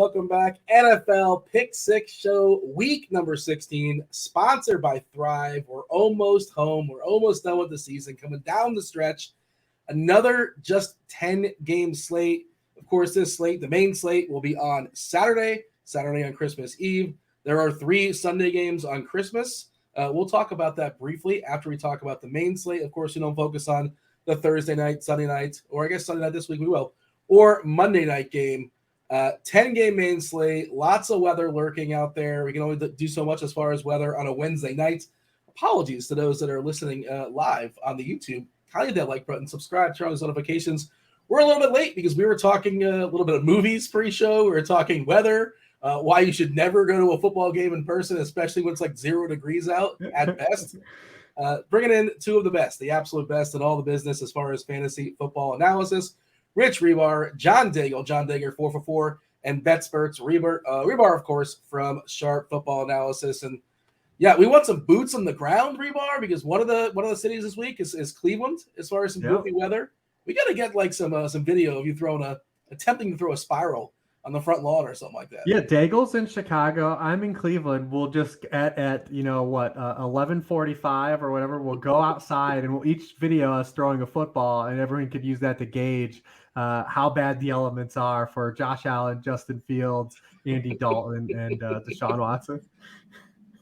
welcome back. NFL Pick 6 Show, week number 16, sponsored by Thrive. We're almost home. We're almost done with the season, coming down the stretch. Another just 10-game slate. Of course, this slate, the main slate, will be on Saturday on Christmas Eve. There are 3 Sunday games on Christmas. We'll talk about that briefly after we talk about the main slate. Of course, we don't focus on the Thursday night, Sunday night, or I guess Sunday night this week we will, or Monday night game. 10-game main slate, lots of weather lurking out there. We can only do so much as far as weather on a Wednesday night. Apologies to those that are listening live on the YouTube. Kindly hit that like button, subscribe, turn on those notifications. We're a little bit late because we were talking a little bit of movies pre-show. We were talking weather, why you should never go to a football game in person, especially when it's like 0 degrees out at best. Bringing in 2 of the best, the absolute best in all the business as far as fantasy football analysis. Rich Hribar, John Daigle, 444, and BetSperts, Hribar, of course, from Sharp Football Analysis. And yeah, we want some boots on the ground, Hribar, because one of the cities this week is Cleveland as far as some goofy weather. We got to get like some video of you attempting to throw a spiral on the front lawn or something like that. Yeah, Daigle's in Chicago. I'm in Cleveland. We'll just at 11:45 or whatever. We'll go outside and we'll each video us throwing a football, and everyone could use that to gauge how bad the elements are for Josh Allen, Justin Fields, Andy Dalton, and Deshaun Watson.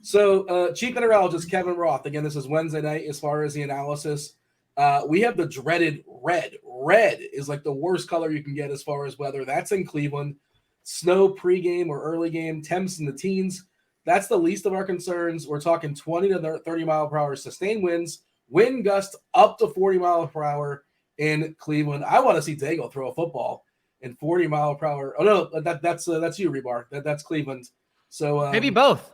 So, Chief Meteorologist Kevin Roth. Again, this is Wednesday night as far as the analysis. We have the dreaded red. Red is like the worst color you can get as far as weather. That's in Cleveland. Snow pregame or early game, temps in the teens. That's the least of our concerns. We're talking 20 to 30 mile per hour sustained winds, wind gusts up to 40 miles per hour in Cleveland. I want to see Daigle throw a football in 40 mile per hour. Oh no, that's you, Hribar. That's Cleveland. So maybe both.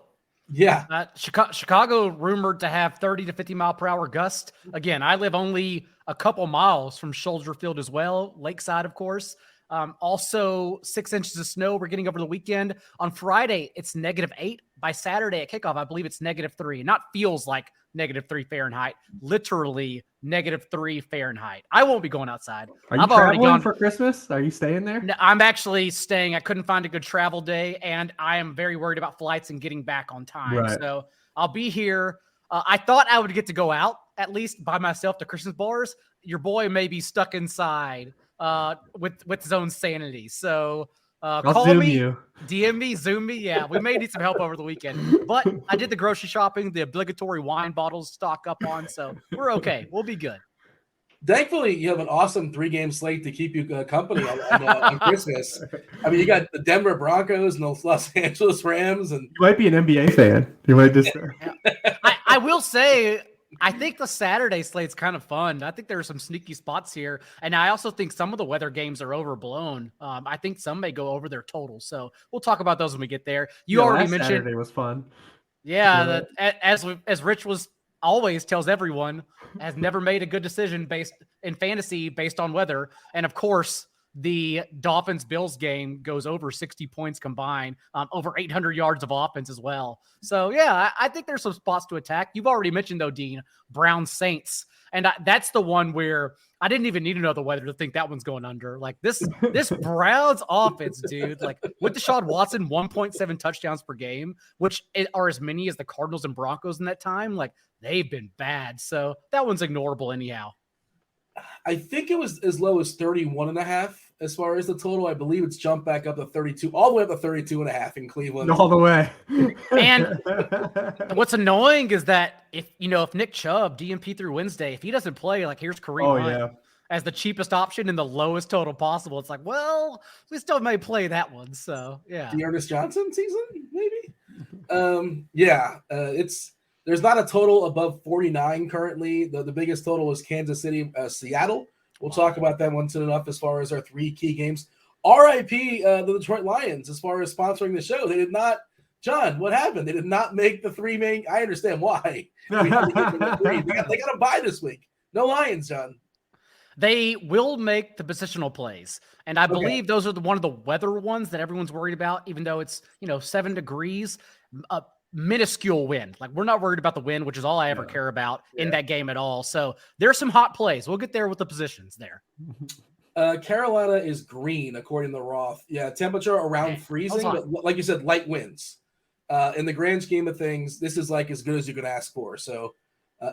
Yeah. Chicago rumored to have 30 to 50 mile per hour gust. Again, I live only a couple miles from Soldier Field as well, lakeside, of course. Also 6 inches of snow we're getting over the weekend. On Friday, it's -8. By Saturday at kickoff, I believe it's -3. Not feels like -3 Fahrenheit, literally -3 Fahrenheit. I won't be going outside. Are you traveling for Christmas? Are you staying there? No, I'm actually staying. I couldn't find a good travel day, and I am very worried about flights and getting back on time. Right. So I'll be here. I thought I would get to go out at least by myself to Christmas bars. Your boy may be stuck inside with his own sanity. So call Zoom me, you. DM me, Zoom me. Yeah, we may need some help over the weekend. But I did the grocery shopping, the obligatory wine bottles stock up on, so we're okay. We'll be good. Thankfully, you have an awesome 3-game slate to keep you company on Christmas. I mean, you got the Denver Broncos and the Los Angeles Rams. And you might be an NBA fan. You might just. I will say, I think the Saturday slate's kind of fun. I think there are some sneaky spots here. And I also think some of the weather games are overblown. I think some may go over their total. So we'll talk about those when we get there. You already mentioned Saturday was fun. Yeah, as Rich was always tells everyone, has never made a good decision based in fantasy based on weather. And of course, the Dolphins-Bills game goes over 60 points combined, over 800 yards of offense as well. So, yeah, I think there's some spots to attack. You've already mentioned, though, Dean, Browns-Saints. And that's the one where I didn't even need to know the weather to think that one's going under. Like, this Browns offense, dude, like, with Deshaun Watson, 1.7 touchdowns per game, which are as many as the Cardinals and Broncos in that time, like, they've been bad. So that one's ignorable anyhow. I think it was as low as 31.5 as far as the total. I believe it's jumped back up to 32, all the way up to 32.5 in Cleveland. All the way. And what's annoying is that if Nick Chubb, DMP through Wednesday, if he doesn't play, like here's Kareem Hunt as the cheapest option and the lowest total possible. It's like, well, we still may play that one. So yeah. The Ernest Johnson season, maybe? There's not a total above 49 currently. The biggest total is Kansas City, Seattle. We'll talk about that one soon enough as far as our 3 key games. RIP, the Detroit Lions, as far as sponsoring the show. They did not, John, what happened? They did not make the 3 main. I understand why. They got to buy this week. No Lions, John. They will make the positional plays. And I believe those are one of the weather ones that everyone's worried about, even though it's, 7 degrees. Minuscule wind. Like, we're not worried about the wind, which is all I ever care about in that game at all. So there's some hot plays. We'll get there with the positions there. Carolina is green, according to Roth. Yeah, temperature around freezing, but like you said, light winds. In the grand scheme of things, this is like as good as you could ask for. So,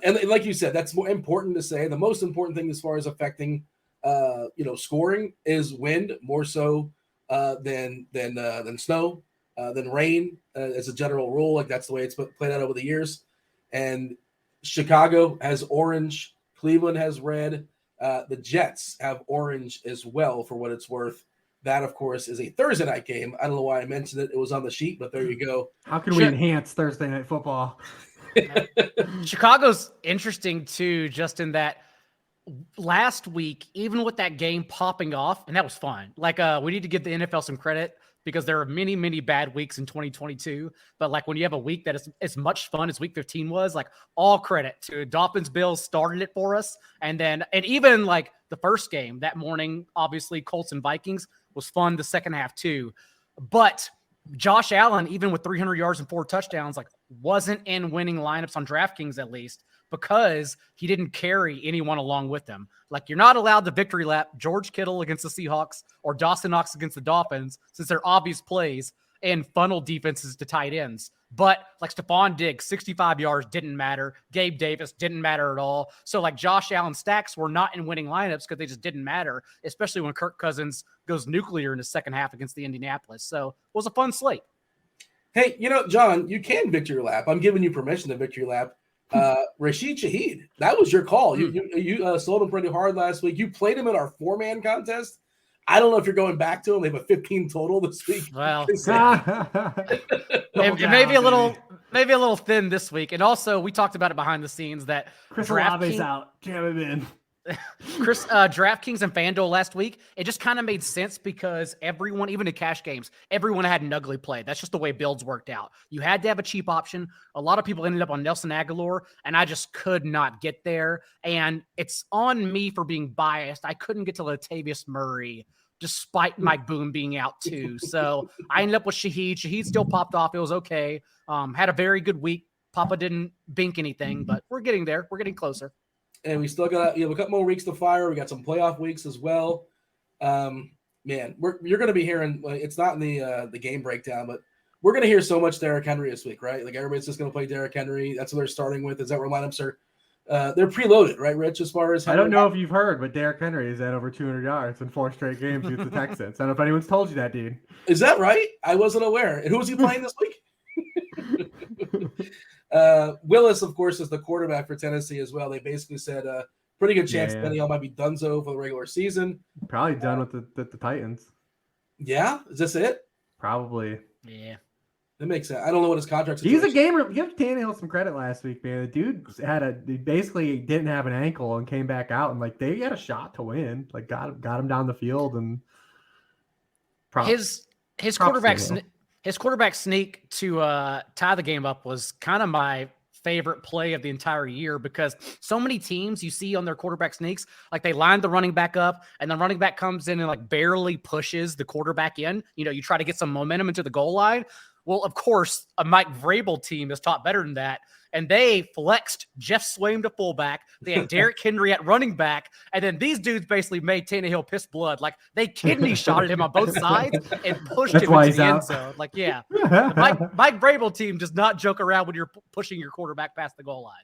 and like you said, that's more important to say. The most important thing as far as affecting, scoring is wind more so than snow, than rain as a general rule. Like that's the way it's played out over the years. And Chicago has orange, Cleveland has red. The Jets have orange as well, for what it's worth. That, of course, is a Thursday night game. I don't know why I mentioned it. It was on the sheet, but there you go. How can we enhance Thursday night football? Chicago's interesting, too, just in that last week, even with that game popping off, and that was fun. Like, we need to give the NFL some credit because there are many, many bad weeks in 2022. But like when you have a week that is as much fun as week 15 was, like all credit to Dolphins Bills started it for us. And even like the first game that morning, obviously Colts and Vikings was fun the second half too. But Josh Allen, even with 300 yards and 4 touchdowns, like wasn't in winning lineups on DraftKings at least, because he didn't carry anyone along with him. Like you're not allowed to victory lap George Kittle against the Seahawks or Dawson Knox against the Dolphins, since they're obvious plays and funnel defenses to tight ends. But like Stephon Diggs, 65 yards didn't matter. Gabe Davis didn't matter at all. So like Josh Allen stacks were not in winning lineups because they just didn't matter, especially when Kirk Cousins goes nuclear in the second half against the Indianapolis. So it was a fun slate. Hey, John, you can victory lap. I'm giving you permission to victory lap. Rashid Shaheed, that was your call. You sold him pretty hard last week. You played him in our 4-man contest. I don't know if you're going back to him. They have a 15 total this week. Well, it may be a little thin this week. And also, we talked about it behind the scenes that Chris Olave's out. Jam him in. DraftKings and FanDuel last week, it just kind of made sense because everyone, even in cash games, everyone had an ugly play. That's just the way builds worked out. You had to have a cheap option. A lot of people ended up on Nelson Aguilar, and I just could not get there. And it's on me for being biased. I couldn't get to Latavius Murray despite Mike Boone being out too. So I ended up with Shaheed. Shaheed still popped off. It was okay. Had a very good week. Papa didn't bink anything, but we're getting there. We're getting closer. And we still got a couple more weeks to fire. We got some playoff weeks as well. Man, you're going to be hearing. It's not in the game breakdown, but we're going to hear so much Derrick Henry this week, right? Like everybody's just going to play Derrick Henry. That's what they're starting with. Is that where lineups are? They're preloaded, right, Rich? As far as I don't know if you've heard, but Derrick Henry is at over 200 yards in 4 straight games against the Texans. I don't know if anyone's told you that, Dean. Is that right? I wasn't aware. And who was he playing this week? Willis, of course, is the quarterback for Tennessee as well. They basically said pretty good chance Danielle might be donezo for the regular season. Probably done with the Titans. Yeah? Is this it? Probably. Yeah. That makes sense. I don't know what his contract is. He's a gamer. Give Tannehill some credit last week, man. The dude he basically didn't have an ankle and came back out, and like they had a shot to win. Like got him down the field, and his quarterback sneak to tie the game up was kind of my favorite play of the entire year, because so many teams you see on their quarterback sneaks, like they line the running back up and the running back comes in and like barely pushes the quarterback in. You try to get some momentum into the goal line. Well, of course, a Mike Vrabel team is taught better than that. And they flexed Jeff Swaim to fullback. They had Derrick Henry at running back. And then these dudes basically made Tannehill piss blood. Like, they kidney shotted him on both sides and pushed him into the end zone. Like, yeah. Mike Vrabel team does not joke around when you're pushing your quarterback past the goal line.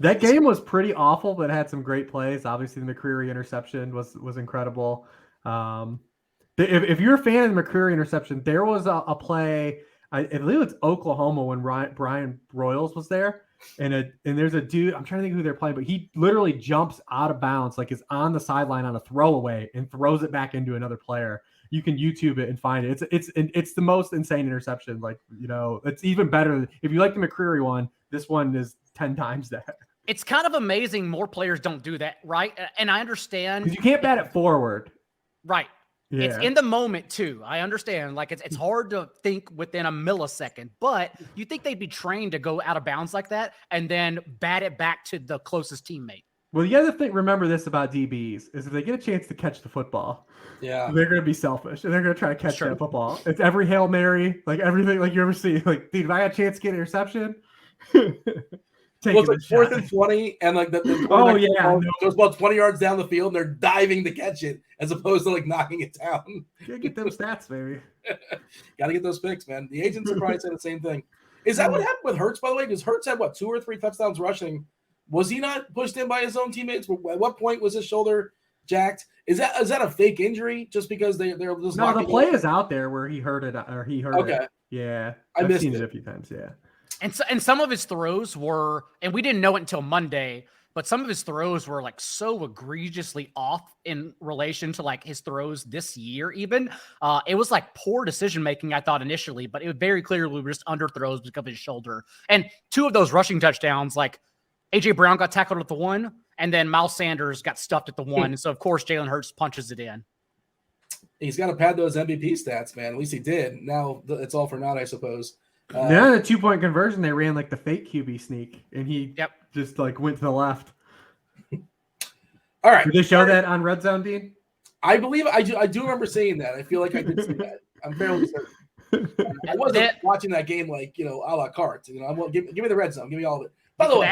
That game was pretty awful, but had some great plays. Obviously, the McCreary interception was incredible. If you're a fan of the McCreary interception, there was a play – I believe it's Oklahoma when Brian Royals was there, and there's a dude, I'm trying to think who they're playing, but he literally jumps out of bounds, like is on the sideline on a throwaway and throws it back into another player. You can YouTube it and find it. It's the most insane interception. Like, it's even better. If you like the McCreary one, this one is 10 times that. It's kind of amazing more players don't do that, right? And I understand. Because you can't bat it forward. Right. Yeah. It's in the moment too. I understand. Like it's hard to think within a millisecond, but you think they'd be trained to go out of bounds like that and then bat it back to the closest teammate. Well, the other thing, remember this about DBs, is if they get a chance to catch the football, they're going to be selfish and they're going to try to catch that football. It's every Hail Mary, like everything, like you ever see. Like, dude, if I got a chance to get an interception, taking it's like the shot. 4th and 20, and like the Oh, yeah, it was about 20 yards down the field, and they're diving to catch it as opposed to like knocking it down. Gotta get them stats, baby. Got to get those picks, man. The agents will probably say the same thing. Is that what happened with Hurts, by the way? Because Hurts had, 2 or 3 touchdowns rushing. Was he not pushed in by his own teammates? At what point was his shoulder jacked? Is that a fake injury just because they're just No, the play is out there where he hurt it, or he hurt it. Yeah. I've missed seen it a few times, yeah. And some of his throws were, and we didn't know it until Monday, but some of his throws were like so egregiously off in relation to like his throws this year even. It was like poor decision-making, I thought initially, but it was very clearly just underthrows because of his shoulder. And 2 of those rushing touchdowns, like A.J. Brown got tackled at the 1, and then Miles Sanders got stuffed at the 1. And so, of course, Jalen Hurts punches it in. He's got to pad those MVP stats, man. At least he did. Now it's all for naught, I suppose. The 2-point conversion, they ran like the fake QB sneak, and he just like went to the left. All right. Did they show that on Red Zone, Dean? I believe I do remember seeing that. I feel like I did see that. I'm fairly certain. I wasn't watching that game like, a la carte. Give me the Red Zone. Give me all of it. By the way,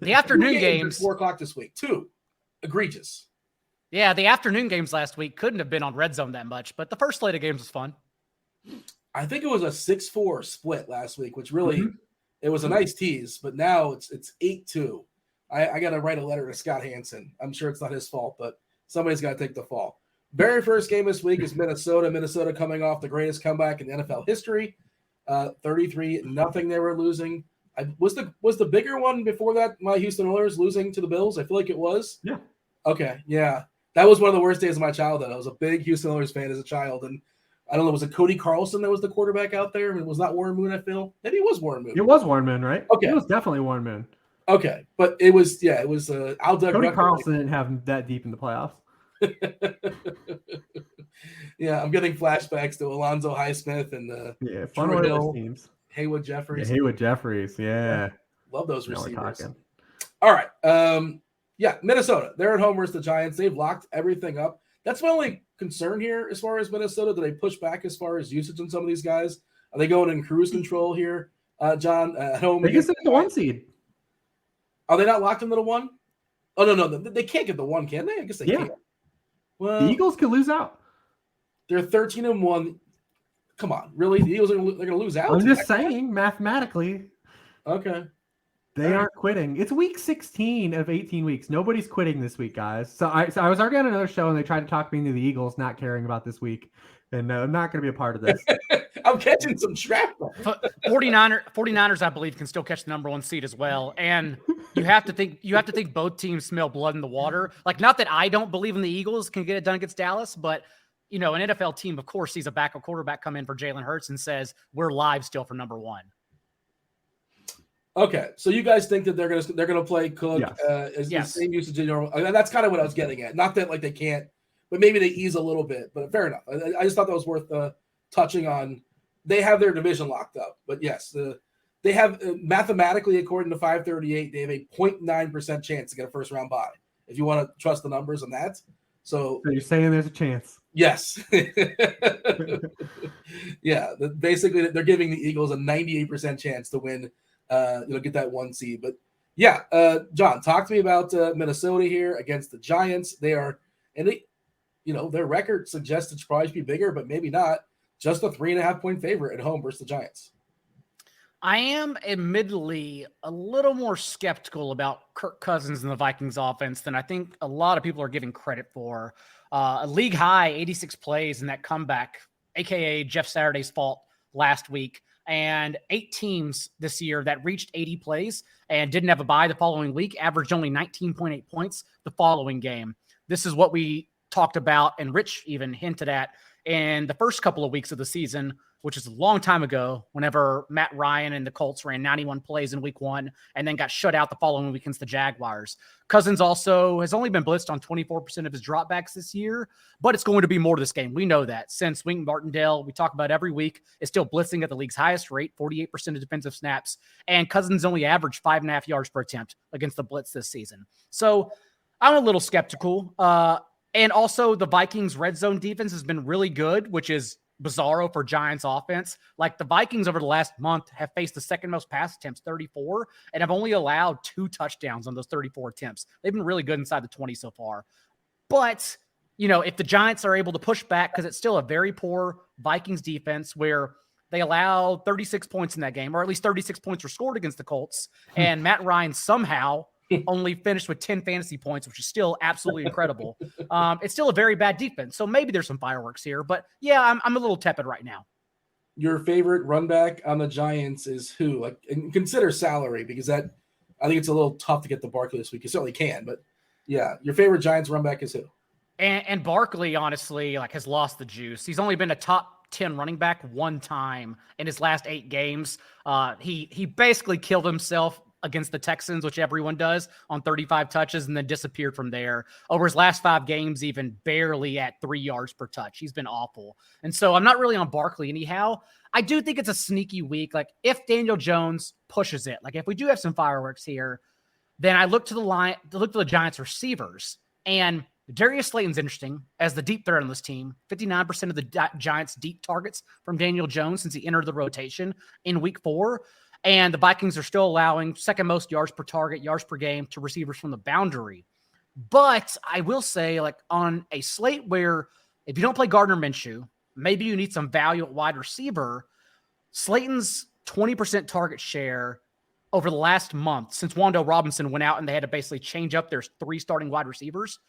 the afternoon games 4 o'clock this week. 2 egregious. Yeah, the afternoon games last week couldn't have been on Red Zone that much, but the first slate of games was fun. I think it was a 6-4 split last week, which really it was a nice tease, but now it's 8-2. I got to write a letter to Scott Hansen. I'm sure it's not his fault, but somebody's got to take the fall. Very first game this week is Minnesota. Minnesota coming off the greatest comeback in NFL history. 33-0 they were losing. Was the bigger one before that my Houston Oilers losing to the Bills? I feel like it was. Yeah. Okay. Yeah. That was one of the worst days of my childhood. I was a big Houston Oilers fan as a child, and I don't know, was it Cody Carlson that was the quarterback out there? It was not Warren Moon, I feel. Maybe it was Warren Moon. It was Warren Moon, right? Okay. It was definitely Warren Moon. Okay. But it was Al Doug. Cody Carlson didn't have him that deep in the playoffs. Yeah, I'm getting flashbacks to Alonzo Highsmith and fun Oilers teams. Haywood Jeffries. Yeah. Love those receivers. All right. Minnesota. They're at home versus the Giants. They've locked everything up. That's my only concern here as far as Minnesota. Do they push back as far as usage on some of these guys? Are they going in cruise control here, John, at home? They can get the 1 seed. Are they not locked into the 1? Oh, no. They can't get the 1, can they? I guess they can't. Well, the Eagles could lose out. They're 13-1. Come on. Really? The Eagles they're going to lose out? I'm just saying, mathematically. Okay. They aren't quitting. It's week 16 of 18 weeks. Nobody's quitting this week, guys. So I was already on another show, and they tried to talk me into the Eagles not caring about this week. And I'm not going to be a part of this. I'm catching some shrapnel. 49ers, I believe, can still catch the number 1 seed as well. And you have to think both teams smell blood in the water. Like, not that I don't believe in the Eagles can get it done against Dallas, but an NFL team, of course, sees a backup quarterback come in for Jalen Hurts and says, we're live still for number 1. Okay, so you guys think that they're gonna play Cook as the same usage in normal? That's kind of what I was getting at. Not that like they can't, but maybe they ease a little bit. But fair enough. I just thought that was worth touching on. They have their division locked up, but yes, they have mathematically, according to 538, they have a 0.9% chance to get a first round bye. If you want to trust the numbers on that, so you're saying there's a chance. Yes. Yeah, basically they're giving the Eagles a 98% chance to win. Get that 1 seed. But yeah, John, talk to me about Minnesota here against the Giants. They are, and their record suggests it should probably be bigger, but maybe not. Just a 3.5-point favorite at home versus the Giants. I am admittedly a little more skeptical about Kirk Cousins and the Vikings offense than I think a lot of people are giving credit for. A league high 86 plays in that comeback, aka Jeff Saturday's fault last week. And 8 teams this year that reached 80 plays and didn't have a bye the following week averaged only 19.8 points the following game. This is what we talked about, and Rich even hinted at in the first couple of weeks of the season, which is a long time ago, whenever Matt Ryan and the Colts ran 91 plays in week 1 and then got shut out the following week against the Jaguars. Cousins also has only been blitzed on 24% of his dropbacks this year, but it's going to be more to this game. We know that since Wink Martindale, we talk about every week, is still blitzing at the league's highest rate, 48% of defensive snaps, and Cousins only averaged 5.5 yards per attempt against the blitz this season. So I'm a little skeptical. And also the Vikings red zone defense has been really good, which is bizarro for Giants offense. Like the Vikings over the last month have faced the second most pass attempts, 34, and have only allowed 2 touchdowns on those 34 attempts. They've been really good inside the 20 so far. But, if the Giants are able to push back, because it's still a very poor Vikings defense where they allowed 36 points in that game, or at least 36 points were scored against the Colts, and Matt Ryan somehow only finished with 10 fantasy points, which is still absolutely incredible. It's still a very bad defense, so maybe there's some fireworks here. But, yeah, I'm a little tepid right now. Your favorite run back on the Giants is who? Like, and consider salary, because I think it's a little tough to get the Barkley this week. You certainly can, but, yeah, your favorite Giants run back is who? And Barkley, honestly, has lost the juice. He's only been a top 10 running back one time in his last 8 games. He basically killed himself against the Texans, which everyone does, on 35 touches, and then disappeared from there. Over his last 5 games, even barely at 3 yards per touch. He's been awful. And so I'm not really on Barkley anyhow. I do think it's a sneaky week. If Daniel Jones pushes it, if we do have some fireworks here, then I look to the Giants receivers. And Darius Slayton's interesting as the deep threat on this team. 59% of the Giants' deep targets from Daniel Jones since he entered the rotation in week 4. And the Vikings are still allowing second most yards per target, yards per game to receivers from the boundary. But I will say, on a slate where if you don't play Gardner Minshew, maybe you need some value at wide receiver, Slayton's 20% target share over the last month since Wan'Dale Robinson went out and they had to basically change up their 3 starting wide receivers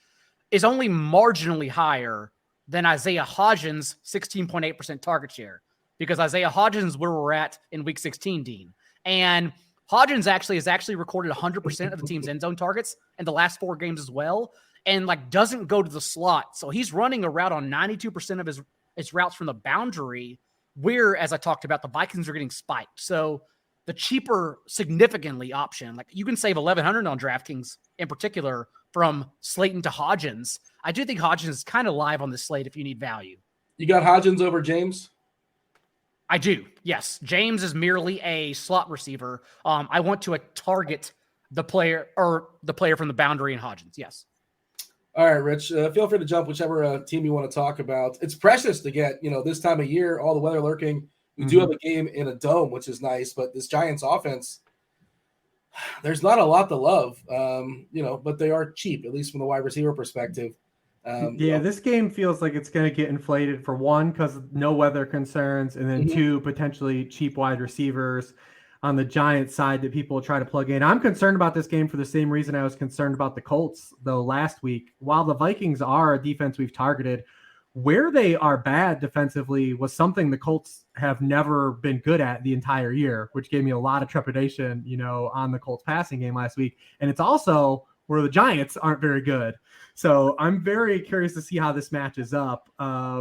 is only marginally higher than Isaiah Hodgins' 16.8% target share, because Isaiah Hodgins is where we're at in week 16, Dean. And Hodgins has recorded 100% of the team's end zone targets in the last 4 games as well, and doesn't go to the slot. So he's running a route on 92% of his routes from the boundary, where, as I talked about, the Vikings are getting spiked. So the cheaper, significantly option, you can save $1,100 on DraftKings in particular from Slayton to Hodgins. I do think Hodgins is kind of live on this slate if you need value. You got Hodgins over James? I do, yes. James is merely a slot receiver. I want to target the player from the boundary in Hodgins, yes. All right, Rich, feel free to jump whichever team you want to talk about. It's precious to get, this time of year, all the weather lurking. We do have a game in a dome, which is nice, but this Giants offense, there's not a lot to love, but they are cheap, at least from the wide receiver perspective. This game feels like it's going to get inflated, for one, because of no weather concerns, and then 2, potentially cheap wide receivers on the Giants side that people will try to plug in. I'm concerned about this game for the same reason I was concerned about the Colts, though, last week. While the Vikings are a defense we've targeted, where they are bad defensively was something the Colts have never been good at the entire year, which gave me a lot of trepidation, on the Colts passing game last week. And it's also where the Giants aren't very good. So I'm very curious to see how this matches up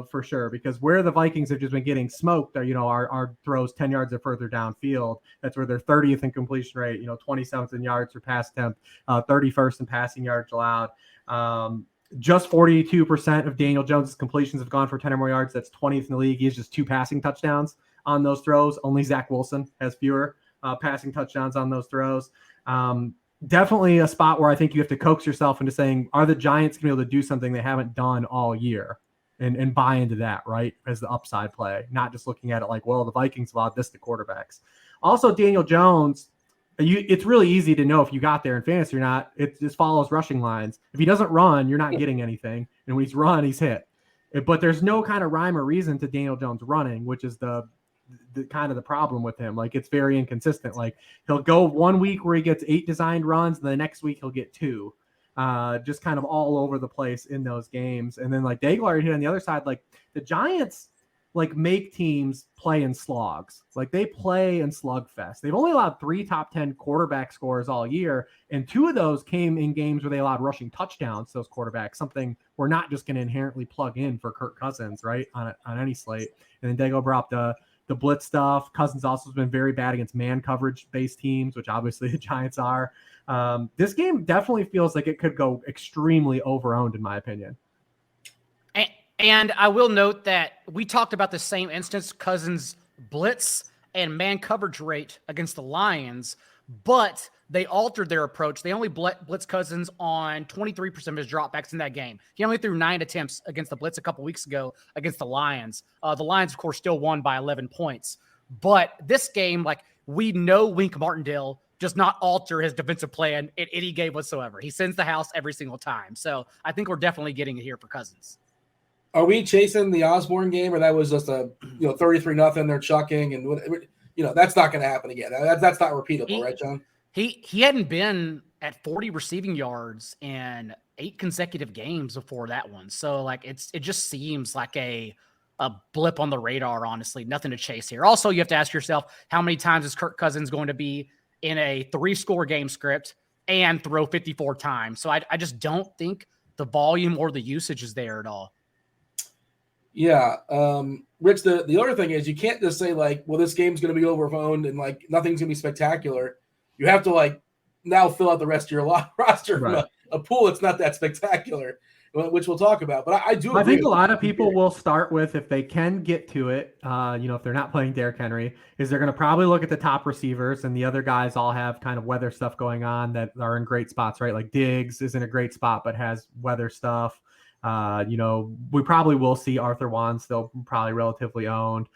for sure, because where the Vikings have just been getting smoked are, our throws 10 yards or further downfield. That's where they're 30th in completion rate, 27th in yards per pass attempt, 31st in passing yards allowed. Just 42% of Daniel Jones' completions have gone for 10 or more yards. That's 20th in the league. He has just 2 passing touchdowns on those throws. Only Zach Wilson has fewer passing touchdowns on those throws. Definitely a spot where I think you have to coax yourself into saying, are the Giants going to be able to do something they haven't done all year, and buy into that, right, as the upside play, not just looking at it like, well, the Vikings allowed this to quarterbacks. Also, Daniel Jones, it's really easy to know if you got there in fantasy or not. It just follows rushing lines. If he doesn't run, you're not getting anything. And when he's run, he's hit. But there's no kind of rhyme or reason to Daniel Jones running, which is the kind of the problem with him. It's very inconsistent. He'll go 1 week where he gets 8 designed runs, and the next week he'll get 2. Just kind of all over the place in those games. And then Daigle hit on the other side, the Giants make teams play in slogs. They play in slugfest. They've only allowed 3 top 10 quarterback scores all year, and 2 of those came in games where they allowed rushing touchdowns to those quarterbacks, something we're not just going to inherently plug in for Kirk Cousins, right, on any slate. And then Daigle brought up the blitz stuff. Cousins also has been very bad against man coverage-based teams, which obviously the Giants are. This game definitely feels like it could go extremely over-owned, in my opinion. And I will note that we talked about the same instance, Cousins blitz and man coverage rate against the Lions, but they altered their approach. They only blitz Cousins on 23% of his dropbacks in that game. He only threw 9 attempts against the blitz a couple weeks ago against the Lions. The Lions, of course, still won by 11 points. But this game, like, we know Wink Martindale does not alter his defensive plan in any game whatsoever. He sends the house every single time. So I think we're definitely getting it here for Cousins. Are we chasing the Osborne game, or that was just a 33-0 they're chucking, and that's not going to happen again. That's not repeatable, right, John? He hadn't been at 40 receiving yards in 8 consecutive games before that one. So like it just seems like a blip on the radar, honestly. Nothing to chase here. Also, you have to ask yourself, how many times is Kirk Cousins going to be in a 3-score game script and throw 54 times? So I just don't think the volume or the usage is there at all. Yeah. Rich, the other thing is you can't just say like, well, this game's going to be overphoned and like nothing's going to be spectacular. You have to like now fill out the rest of your roster from a pool that's not that spectacular, which we'll talk about. But I think a lot of people will start with, if they can get to it, if they're not playing Derrick Henry, is they're going to probably look at the top receivers, and the other guys all have kind of weather stuff going on that are in great spots, right? Like Diggs is in a great spot, but has weather stuff. We probably will see Arthur Juan still probably relatively owned.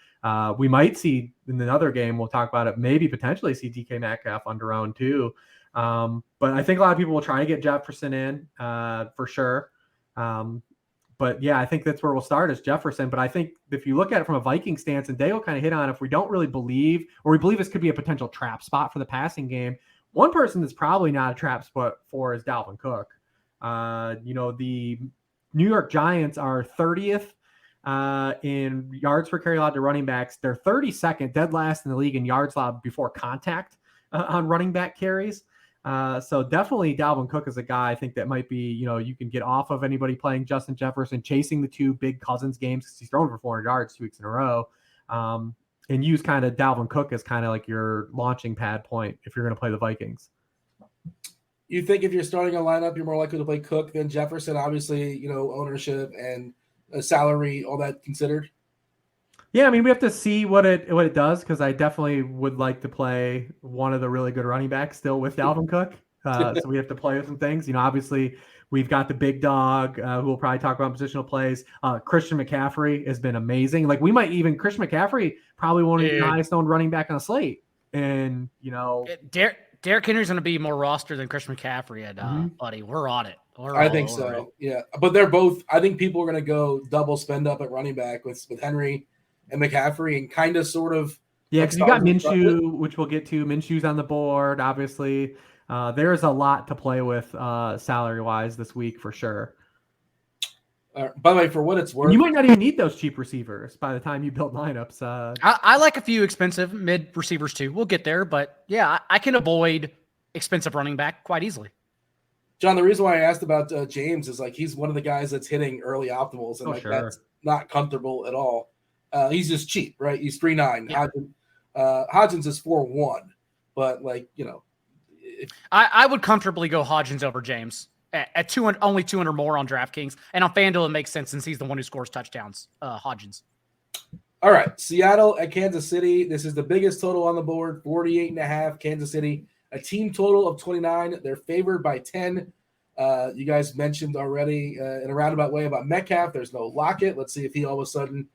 We might see in another game, we'll talk about it, maybe potentially see DK Metcalf under owned too. But I think a lot of people will try to get Jefferson in for sure. But yeah, I think that's where we'll start is Jefferson. But I think if you look at it from a Viking stance, and Daigle kind of hit on, if we don't really believe, or we believe this could be a potential trap spot for the passing game, one person that's probably not a trap spot for is Dalvin Cook. The New York Giants are 30th in yards per carry allowed to running backs. They're 32nd, dead last in the league in yards allowed before contact on running back carries. So definitely Dalvin Cook is a guy I think that might be, you can get off of anybody playing Justin Jefferson, chasing the 2 big Cousins games because he's thrown for 400 yards 2 weeks in a row, and use kind of Dalvin Cook as kind of like your launching pad point if you're going to play the Vikings. You think if you're starting a lineup, you're more likely to play Cook than Jefferson? Obviously, ownership and salary, all that considered. Yeah, I mean, we have to see what it does, because I definitely would like to play one of the really good running backs still with Dalvin Cook. So we have to play with some things. Obviously we've got the big dog who we'll probably talk about positional plays. Christian McCaffrey has been amazing. Like Christian McCaffrey probably won't be the highest owned running back on the slate. And Derrick Henry's going to be more roster than Christian McCaffrey, buddy. We're on it. I think so. Yeah, but they're both. I think people are going to go double spend up at running back with Henry and McCaffrey, and kind of sort of. Yeah, because you got Minshew, which we'll get to. Minshew's on the board, obviously. There's a lot to play with salary wise this week for sure. By the way, for what it's worth, you might not even need those cheap receivers by the time you build lineups. I like a few expensive mid receivers too. We'll get there, but yeah, I can avoid expensive running back quite easily. John, the reason why I asked about James is like he's one of the guys that's hitting early optimals, and that's not comfortable at all. He's just cheap, right? He's 3.9. Yeah. Hodgins is 4.1, but I would comfortably go Hodgins over James. At 200, only 200 more on DraftKings, and on FanDuel it makes sense since he's the one who scores touchdowns. Hodgins. All right, Seattle at Kansas City. This is the biggest total on the board, 48.5. Kansas City, a team total of 29. They're favored by 10. You guys mentioned already in a roundabout way about Metcalf. There's no Lockett. Let's see if he all of a sudden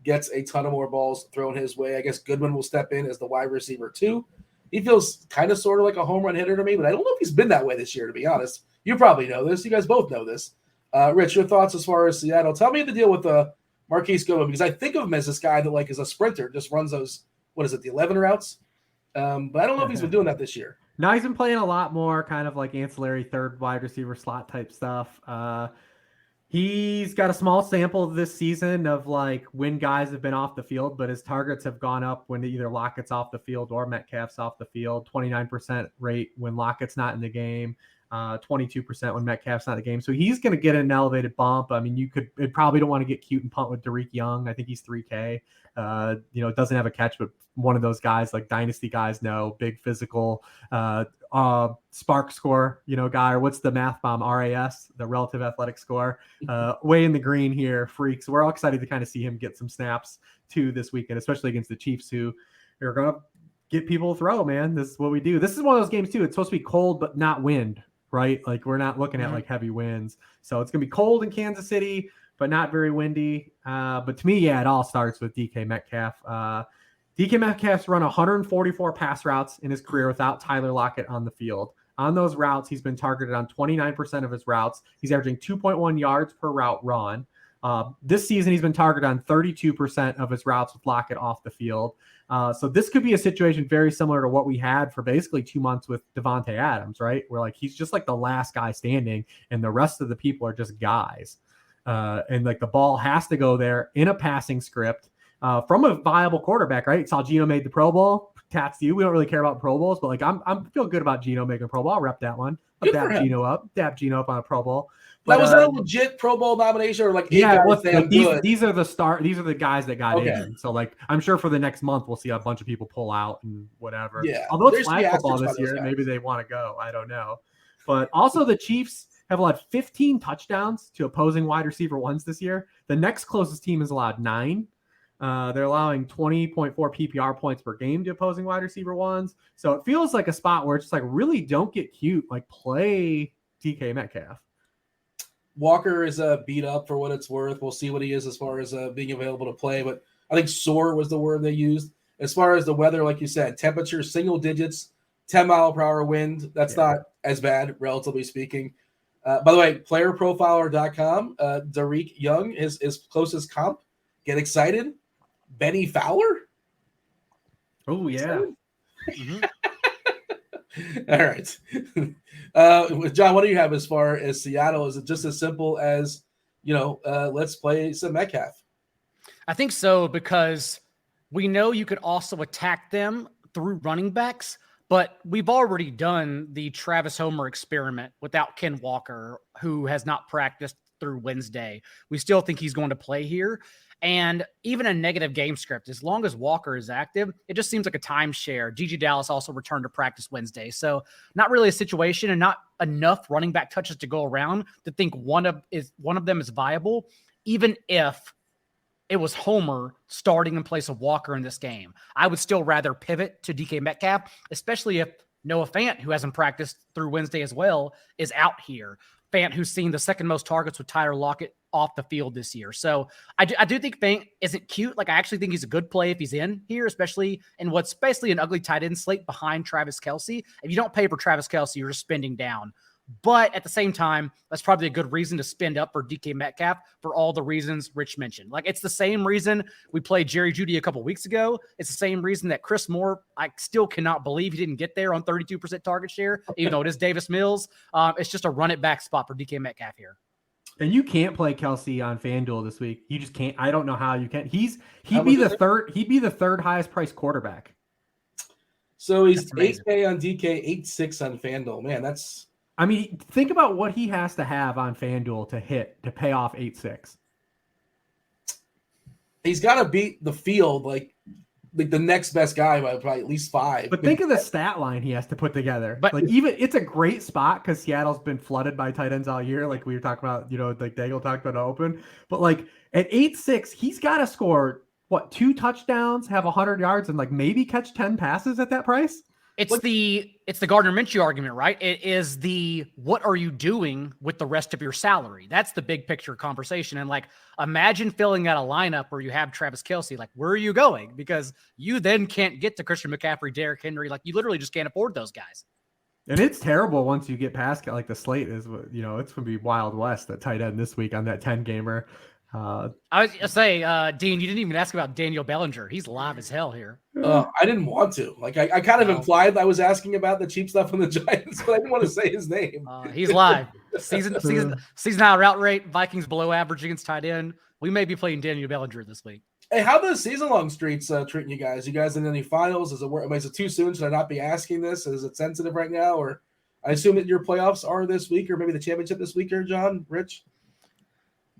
gets a ton of more balls thrown his way. I guess Goodwin will step in as the wide receiver too. He feels kind of sort of like a home run hitter to me, but I don't know if he's been that way this year, to be honest. You probably know this. You guys both know this. Rich, your thoughts as far as Seattle? Tell me the deal with Marquise Goodwin, because I think of him as this guy that like is a sprinter, just runs those, the 11 routes. But I don't know if he's been doing that this year. No, he's been playing a lot more kind of like ancillary third wide receiver slot type stuff. He's got a small sample this season of like when guys have been off the field, but his targets have gone up when either Lockett's off the field or Metcalf's off the field. 29% rate when Lockett's not in the game. 22% when Metcalf's not in the game. So he's going to get an elevated bump. I mean, probably don't want to get cute and punt with Derek Young. I think he's 3K. Doesn't have a catch, but one of those guys like dynasty guys know, big physical, spark score, guy, or what's the math bomb, RAS, the relative athletic score, way in the green here, freaks. We're all excited to kind of see him get some snaps too this weekend, especially against the Chiefs, who are going to get people to throw, man. This is what we do. This is one of those games too. It's supposed to be cold, but not wind, right? Like we're not looking at like heavy winds. So it's going to be cold in Kansas City, but not very windy. But to me, yeah, it all starts with DK Metcalf. DK Metcalf's run 144 pass routes in his career without Tyler Lockett on the field. On those routes, he's been targeted on 29% of his routes. He's averaging 2.1 yards per route run. This season, he's been targeted on 32% of his routes with Lockett off the field. So this could be a situation very similar to what we had for basically 2 months with Devontae Adams, right? Where like he's just like the last guy standing and the rest of the people are just guys. And like the ball has to go there in a passing script from a viable quarterback, right? Saw Geno made the Pro Bowl. Tats to you. We don't really care about Pro Bowls, but like I'm feel good about Geno making a Pro Bowl. I'll rep that one. I'll dap Geno up on a Pro Bowl. But was that a legit Pro Bowl nomination or like these are the guys that got in. So like I'm sure for the next month we'll see a bunch of people pull out and whatever. Yeah. Although it's flag football this year, maybe they want to go. I don't know. But also the Chiefs have allowed 15 touchdowns to opposing wide receiver ones this year. The next closest team has allowed 9. They're allowing 20.4 PPR points per game to opposing wide receiver ones. So it feels like a spot where it's just like really don't get cute. Like play DK Metcalf. Walker is beat up for what it's worth. We'll see what he is as far as being available to play. But I think sore was the word they used. As far as the weather, like you said, temperature, single digits, 10-mile-per-hour wind. That's not as bad, relatively speaking. By the way, playerprofiler.com, Derek Young, his closest comp. Get excited. Benny Fowler? Oh, yeah. All right. John, what do you have as far as Seattle? Is it just as simple as, let's play some Metcalf? I think so, because we know you could also attack them through running backs, but we've already done the Travis Homer experiment without Ken Walker, who has not practiced through Wednesday. We still think he's going to play here. And even a negative game script, as long as Walker is active, it just seems like a timeshare. GG Dallas also returned to practice Wednesday. So not really a situation and not enough running back touches to go around to think one of them is viable, even if it was Homer starting in place of Walker in this game. I would still rather pivot to DK Metcalf, especially if Noah Fant, who hasn't practiced through Wednesday as well, is out here. Fant, who's seen the second most targets with Tyler Lockett off the field this year. So I do think Fant isn't cute. Like I actually think he's a good play if he's in here, especially in what's basically an ugly tight end slate behind Travis Kelce. If you don't pay for Travis Kelce, you're just spending down. But at the same time, that's probably a good reason to spend up for DK Metcalf for all the reasons Rich mentioned. Like it's the same reason we played Jerry Jeudy a couple weeks ago. It's the same reason that Chris Moore, I still cannot believe he didn't get there on 32% target share, even though it is Davis Mills. It's just a run it back spot for DK Metcalf here. And you can't play Kelce on FanDuel this week. You just can't. I don't know how you can. He'd be the third highest priced quarterback. So he's 8K on DK, 8.6 on FanDuel. Man, that's. I mean, think about what he has to have on FanDuel to pay off 8.6. He's got to beat the field like the next best guy by probably at least 5. But think of the stat line he has to put together. But like even it's a great spot because Seattle's been flooded by tight ends all year, like we were talking about. Like Daigle talked about open. But like at 8.6, he's got to score 2 touchdowns, have 100 yards, and like maybe catch 10 passes at that price. It's the Gardner Minshew argument, right? It is the what are you doing with the rest of your salary? That's the big picture conversation. And like, imagine filling out a lineup where you have Travis Kelce. Like, where are you going? Because you then can't get to Christian McCaffrey, Derrick Henry. Like, you literally just can't afford those guys. And it's terrible once you get past like the slate is. It's going to be Wild West at tight end this week on that 10 gamer. I was gonna say, Dean, you didn't even ask about Daniel Bellinger. He's live as hell here. I didn't want to. Like, I kind of implied I was asking about the cheap stuff on the Giants, but I didn't want to say his name. He's live. Season high route rate. Vikings below average against tight end. We may be playing Daniel Bellinger this week. Hey, how the season-long streets treating you guys? You guys in any finals? Is it too soon? Should I not be asking this? Is it sensitive right now? Or I assume that your playoffs are this week, or maybe the championship this week, or John, Rich?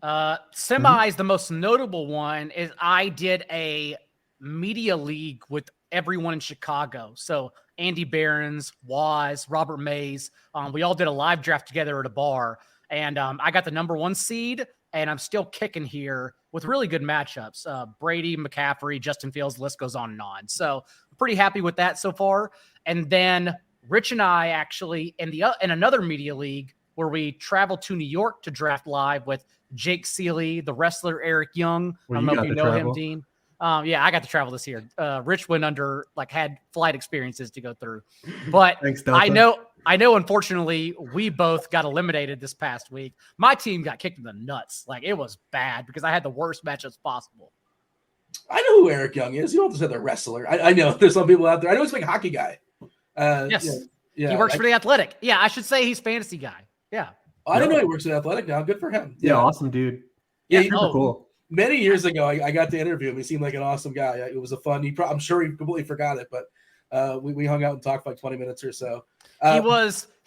Semis, the most notable one is I did a media league with everyone in Chicago. So Andy Behrens, Waz, Robert Mays, we all did a live draft together at a bar, and I got the number 1 seed, and I'm still kicking here with really good matchups. Brady, McCaffrey, Justin Fields, the list goes on and on. So pretty happy with that so far. And then Rich and I actually in another media league where we traveled to New York to draft live with Jake Seeley, the wrestler Eric Young. I don't know if you know him, Dean. Yeah, I got to travel this year. Rich went under, had flight experiences to go through. But Thanks, I know, unfortunately, we both got eliminated this past week. My team got kicked in the nuts. It was bad because I had the worst matchups possible. I know who Eric Young is. You don't have to say the wrestler. I know there's some people out there. I know he's a big hockey guy. Yes. Yeah. He works for The Athletic. Yeah, I should say he's fantasy guy. Yeah. I didn't know he works at Athletic now. Good for him. Yeah, awesome dude. Yeah, cool. Many years ago, I got to interview him. He seemed like an awesome guy. It was a fun. I'm sure he completely forgot it, but we hung out and talked for 20 minutes or so. He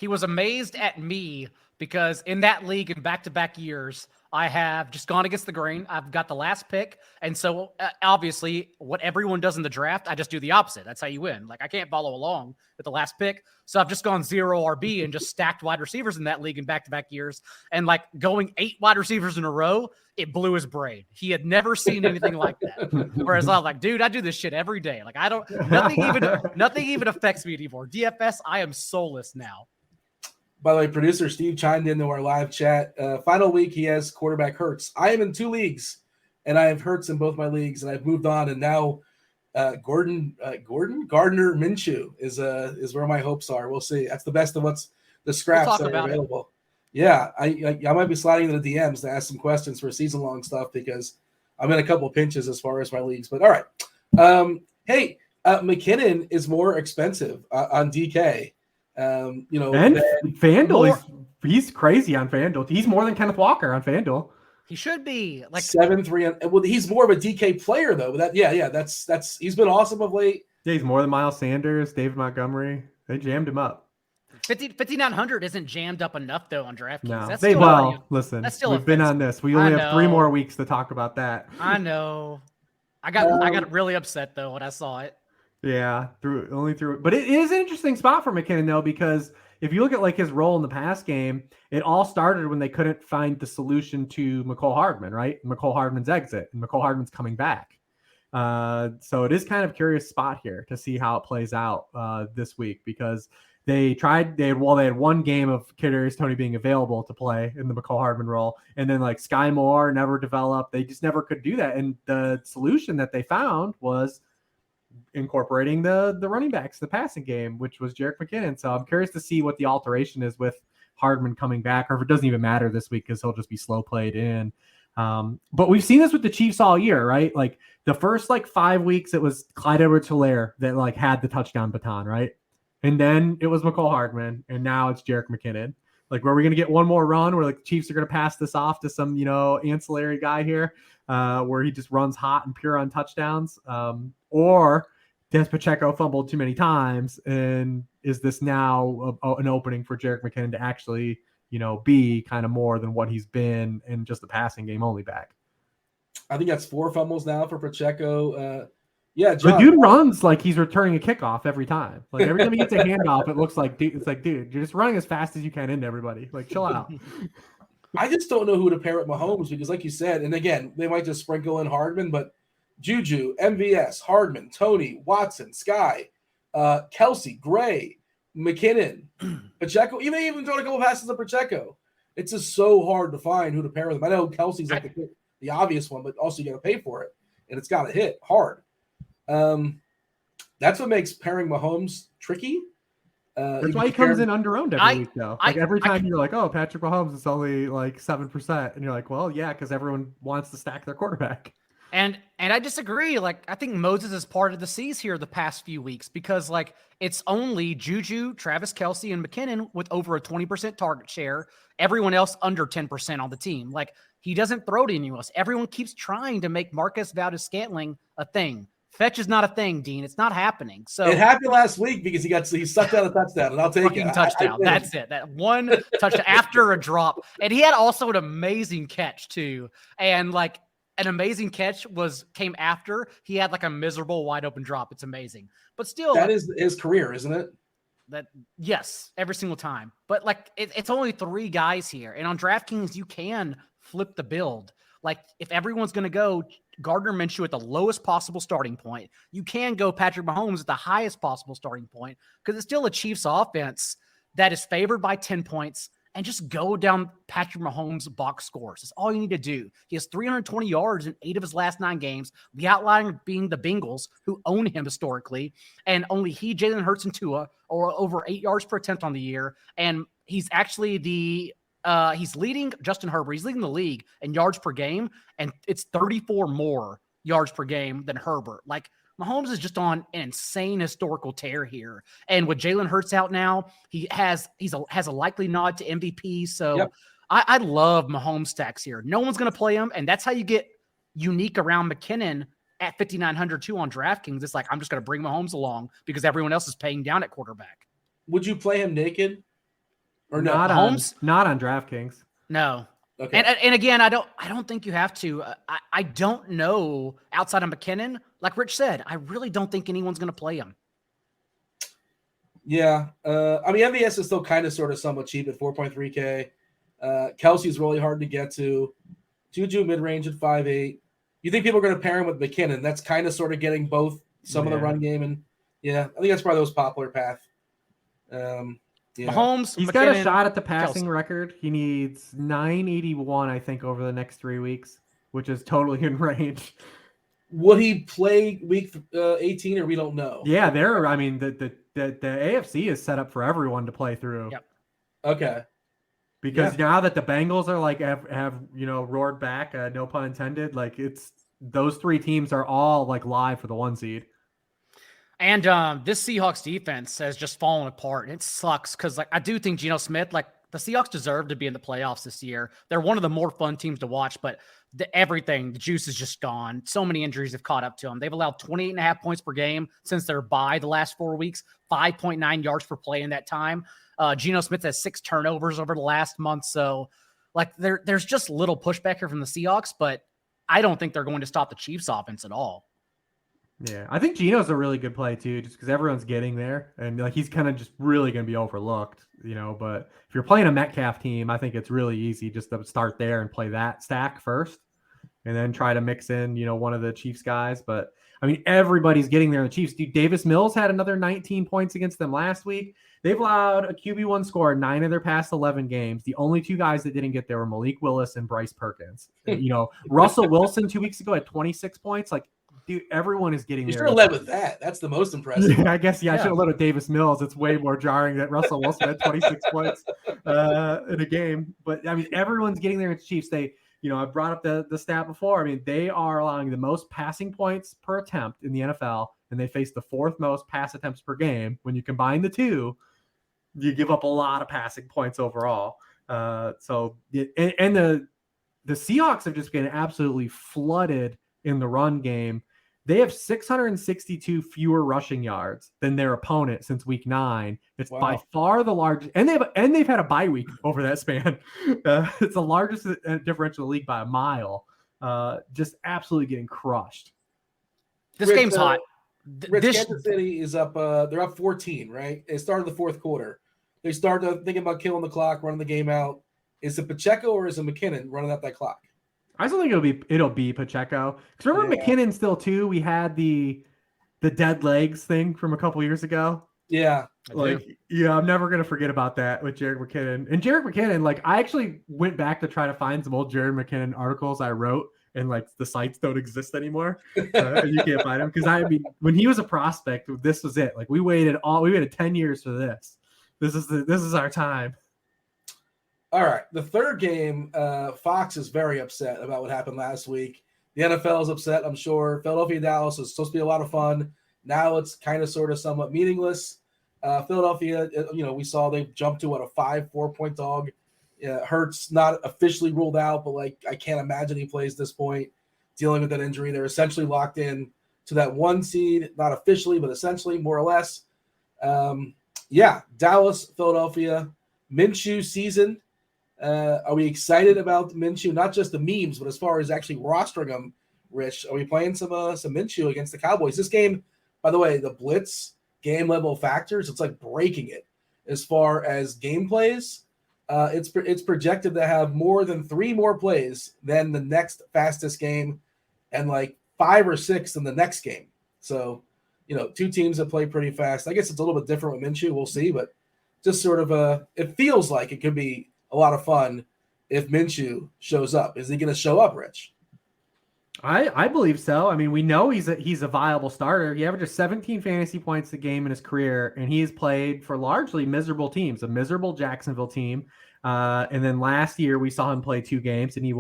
was amazed at me because in that league in back-to-back years, I have just gone against the grain. I've got the last pick. And so obviously what everyone does in the draft, I just do the opposite. That's how you win. I can't follow along with the last pick. So I've just gone 0 RB and just stacked wide receivers in that league in back-to-back years. And going 8 wide receivers in a row, it blew his brain. He had never seen anything like that. Whereas I was like, dude, I do this shit every day. Nothing even affects me anymore. DFS, I am soulless now. By the way, producer Steve chimed into our live chat. Final week, he has quarterback Hurts. I am in 2 leagues, and I have Hurts in both my leagues, and I've moved on. And now Gardner Minshew is where my hopes are. We'll see. That's the best of what's the scraps that are available. Yeah, I might be sliding into the DMs to ask some questions for season-long stuff because I'm in a couple of pinches as far as my leagues. But all right. Hey, McKinnon is more expensive on DK. And FanDuel, he's crazy on FanDuel. He's more than Kenneth Walker on FanDuel. He should be 7-3. Well, he's more of a DK player though. But that's he's been awesome of late. Yeah, he's more than Miles Sanders, David Montgomery. They jammed him up. 5,900 isn't jammed up enough though on DraftKings. No, listen, we've been on this. We only have 3 more weeks to talk about that. I know. I got really upset though when I saw it. Yeah, but it is an interesting spot for McKinnon though, because if you look at his role in the pass game, it all started when they couldn't find the solution to McCole Hardman, right? McCole Hardman's exit, and McCole Hardman's coming back. So it is kind of a curious spot here to see how it plays out this week, because they had one game of Kadarius Toney being available to play in the McCole Hardman role, and then Sky Moore never developed. They just never could do that, and the solution that they found was incorporating the running backs, the passing game, which was Jerick McKinnon. So I'm curious to see what the alteration is with Hardman coming back, or if it doesn't even matter this week because he'll just be slow played in. But we've seen this with the Chiefs all year, right? The first 5 weeks, it was Clyde Edwards-Helaire that had the touchdown baton, right? And then it was McCole Hardman, and now it's Jerick McKinnon. Were we going to get one more run where the Chiefs are going to pass this off to some, ancillary guy here where he just runs hot and pure on touchdowns? Or Des Pacheco fumbled too many times, and is this now an opening for Jerick McKinnon to actually, be kind of more than what he's been in just the passing game only back? I think that's 4 fumbles now for Pacheco. Yeah, John, the dude runs like he's returning a kickoff every time. Every time he gets a handoff, it looks like, dude, dude, you're just running as fast as you can into everybody. Chill out. I just don't know who to pair with Mahomes because, like you said, and again, they might just sprinkle in Hardman, but Juju, MVS, Hardman, Toney, Watson, Sky, Kelsey, Gray, McKinnon, Pacheco, even throwing a couple passes to Pacheco. It's just so hard to find who to pair with him. I know Kelsey's the obvious one, but also you got to pay for it, and it's got to hit hard. That's what makes pairing Mahomes tricky. That's why he comes in under-owned every week, though. Every time you're oh, Patrick Mahomes is only 7%, and you're well, yeah, because everyone wants to stack their quarterback. And I disagree. I think Moses is part of the C's here the past few weeks because it's only Juju, Travis Kelce, and McKinnon with over a 20% target share. Everyone else under 10% on the team. He doesn't throw to anyone else. Everyone keeps trying to make Marcus Valdes-Scantling a thing. Fetch is not a thing, Dean. It's not happening. So it happened last week because he sucked out a touchdown, and I'll take it. Touchdown. That's it. That one touchdown after a drop, and he had also an amazing catch too. And an amazing catch came after he had a miserable wide open drop. It's amazing, but still, that is his career, isn't it? Yes, every single time. But it's only 3 guys here, and on DraftKings you can flip the build. If everyone's going to go Gardner Minshew at the lowest possible starting point. You can go Patrick Mahomes at the highest possible starting point because it's still a Chiefs offense that is favored by 10 points, and just go down Patrick Mahomes' box scores. That's all you need to do. He has 320 yards in 8 of his last 9 games. The outlier being the Bengals, who own him historically, and only he, Jalen Hurts, and Tua are over 8 yards per attempt on the year. And he's actually he's leading Justin Herbert. He's leading the league in yards per game, and it's 34 more yards per game than Herbert. Like, Mahomes is just on an insane historical tear here. And with Jalen Hurts out now, he has a likely nod to MVP. So yep. I love Mahomes stacks here. No one's going to play him, and that's how you get unique around McKinnon at 5,900 too on DraftKings. It's like, I'm just going to bring Mahomes along because everyone else is paying down at quarterback. Would you play him naked? Or not Mahomes? Not on DraftKings. No. Okay. And again, I don't think you have to. I don't know outside of McKinnon. Like Rich said, I really don't think anyone's going to play him. Yeah. I mean, MVS is still kind of sort of somewhat cheap at 4.3K. Kelsey's really hard to get to. Juju mid-range at 5.8. You think people are going to pair him with McKinnon? That's kind of sort of getting both some of the run game. And yeah, I think that's probably the most popular path. Yeah. Mahomes, he's got a shot at the passing record. He needs 981, I think, over the next 3 weeks, which is totally in range. Would he play week 18, or we don't know? Yeah, the AFC is set up for everyone to play through. Yep. Okay. Because now that the Bengals are like have roared back, no pun intended, like it's those 3 teams are all like live for the 1 seed. And this Seahawks defense has just fallen apart. It sucks because, like, I do think Geno Smith, like, the Seahawks deserve to be in the playoffs this year. They're one of the more fun teams to watch, but the juice is just gone. So many injuries have caught up to them. They've allowed 28.5 points per game since their bye the last 4 weeks, 5.9 yards per play in that time. Geno Smith has 6 turnovers over the last month. So, like, there's just little pushback here from the Seahawks, but I don't think they're going to stop the Chiefs offense at all. Yeah, I think Geno's a really good play too, just because everyone's getting there, and like he's kind of just really going to be overlooked, But if you're playing a Metcalf team, I think it's really easy just to start there and play that stack first, and then try to mix in, one of the Chiefs guys. But I mean, everybody's getting there. The Chiefs. Dude, Davis Mills had another 19 points against them last week. They've allowed a QB1 score in 9 of their past 11 games. The only 2 guys that didn't get there were Malik Willis and Bryce Perkins. Russell Wilson 2 weeks ago had 26 points. Like, dude, everyone is getting there. You should have led with that. That's the most impressive. I guess, I should have led with Davis Mills. It's way more jarring that Russell Wilson had 26 points in a game. But, I mean, everyone's getting there. It's Chiefs. They, I brought up the stat before. I mean, they are allowing the most passing points per attempt in the NFL, and they face the 4th most pass attempts per game. When you combine the 2, you give up a lot of passing points overall. The Seahawks have just been absolutely flooded in the run game. They have 662 fewer rushing yards than their opponent since week 9. It's by far the largest, and they've had a bye week over that span. It's the largest differential in the league by a mile. Just absolutely getting crushed. This game's hot. Kansas City is up. They're up 14, right? It started the 4th quarter. They started thinking about killing the clock, running the game out. Is it Pacheco or is it McKinnon running out that clock? I still think it'll be Pacheco. Because remember McKinnon still too? We had the dead legs thing from a couple years ago. Yeah. I'm never gonna forget about that with Jerick McKinnon. And Jerick McKinnon, like I actually went back to try to find some old Jerick McKinnon articles I wrote, and like the sites don't exist anymore. You can't find them because when he was a prospect, this was it. Like we waited 10 years for this. This is our time. All right, the third game, Fox is very upset about what happened last week. The NFL is upset, I'm sure. Philadelphia, Dallas was supposed to be a lot of fun. Now it's kind of sort of somewhat meaningless. Philadelphia, we saw they jumped to a 4-point dog. Hurts not officially ruled out, but like I can't imagine he plays this point dealing with that injury. They're essentially locked in to that 1 seed, not officially, but essentially more or less. Dallas, Philadelphia, Minshew season. Are we excited about Minshew? Not just the memes, but as far as actually rostering him, Rich, are we playing some Minshew against the Cowboys? This game, by the way, the blitz game level factors, it's like breaking it as far as game plays. It's projected to have more than 3 more plays than the next fastest game. and like 5 or 6 in the next game. So, two teams that play pretty fast. I guess it's a little bit different with Minshew. We'll see, but just sort of it feels like it could be a lot of fun if Minshew shows up. Is he going to show up, Rich? I believe so. I mean, we know he's a viable starter. He averages 17 fantasy points a game in his career, and he's played for largely miserable teams, a miserable Jacksonville team. And then last year we saw him play 2 games, and he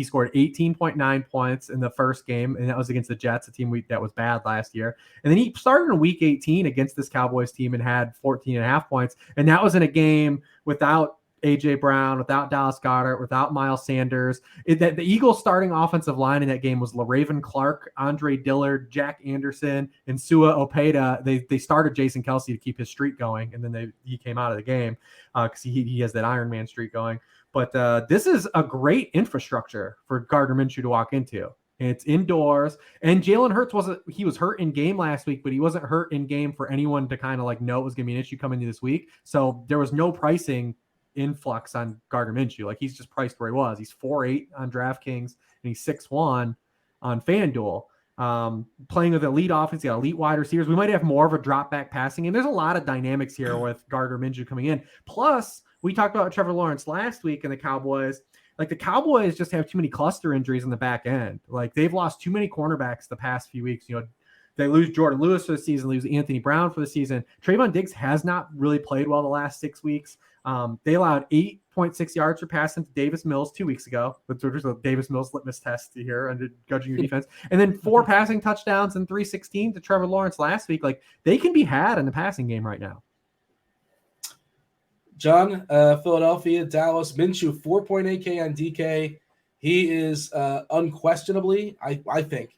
scored 18.9 points in the first game, and that was against the Jets, a team that was bad last year. And then he started in week 18 against this Cowboys team and had 14.5 points, and that was in a game without A.J. Brown, without Dallas Goedert, without Miles Sanders. The Eagles' starting offensive line in that game was LaRaven Clark, Andre Dillard, Jack Anderson, and Sua Opeta. They started Jason Kelce to keep his streak going, and then he came out of the game because he has that Iron Man streak going. But this is a great infrastructure for Gardner Minshew to walk into. It's indoors, and Jalen Hurts he was hurt in game last week, but he wasn't hurt in game for anyone to kind of like know it was going to be an issue coming into this week. So there was no pricing influx on Gardner Minshew. Like, he's just priced where he was. He's 4.8 on DraftKings, and he's 6.1 on FanDuel. Playing with elite offense, elite wide receivers. We might have more of a drop back passing, and there's a lot of dynamics here with Gardner Minshew coming in. Plus, we talked about Trevor Lawrence last week and the Cowboys. Like, the Cowboys just have too many cluster injuries in the back end. Like, they've lost too many cornerbacks the past few weeks. They lose Jordan Lewis for the season, lose Anthony Brown for the season. Trayvon Diggs has not really played well the last 6 weeks. They allowed 8.6 yards per pass into Davis Mills 2 weeks ago. That's a Davis Mills litmus test here under judging your defense. And then 4 passing touchdowns and 316 to Trevor Lawrence last week. Like, they can be had in the passing game right now. John, Philadelphia, Dallas, Minshew, 4.8K on DK. He is unquestionably, I think,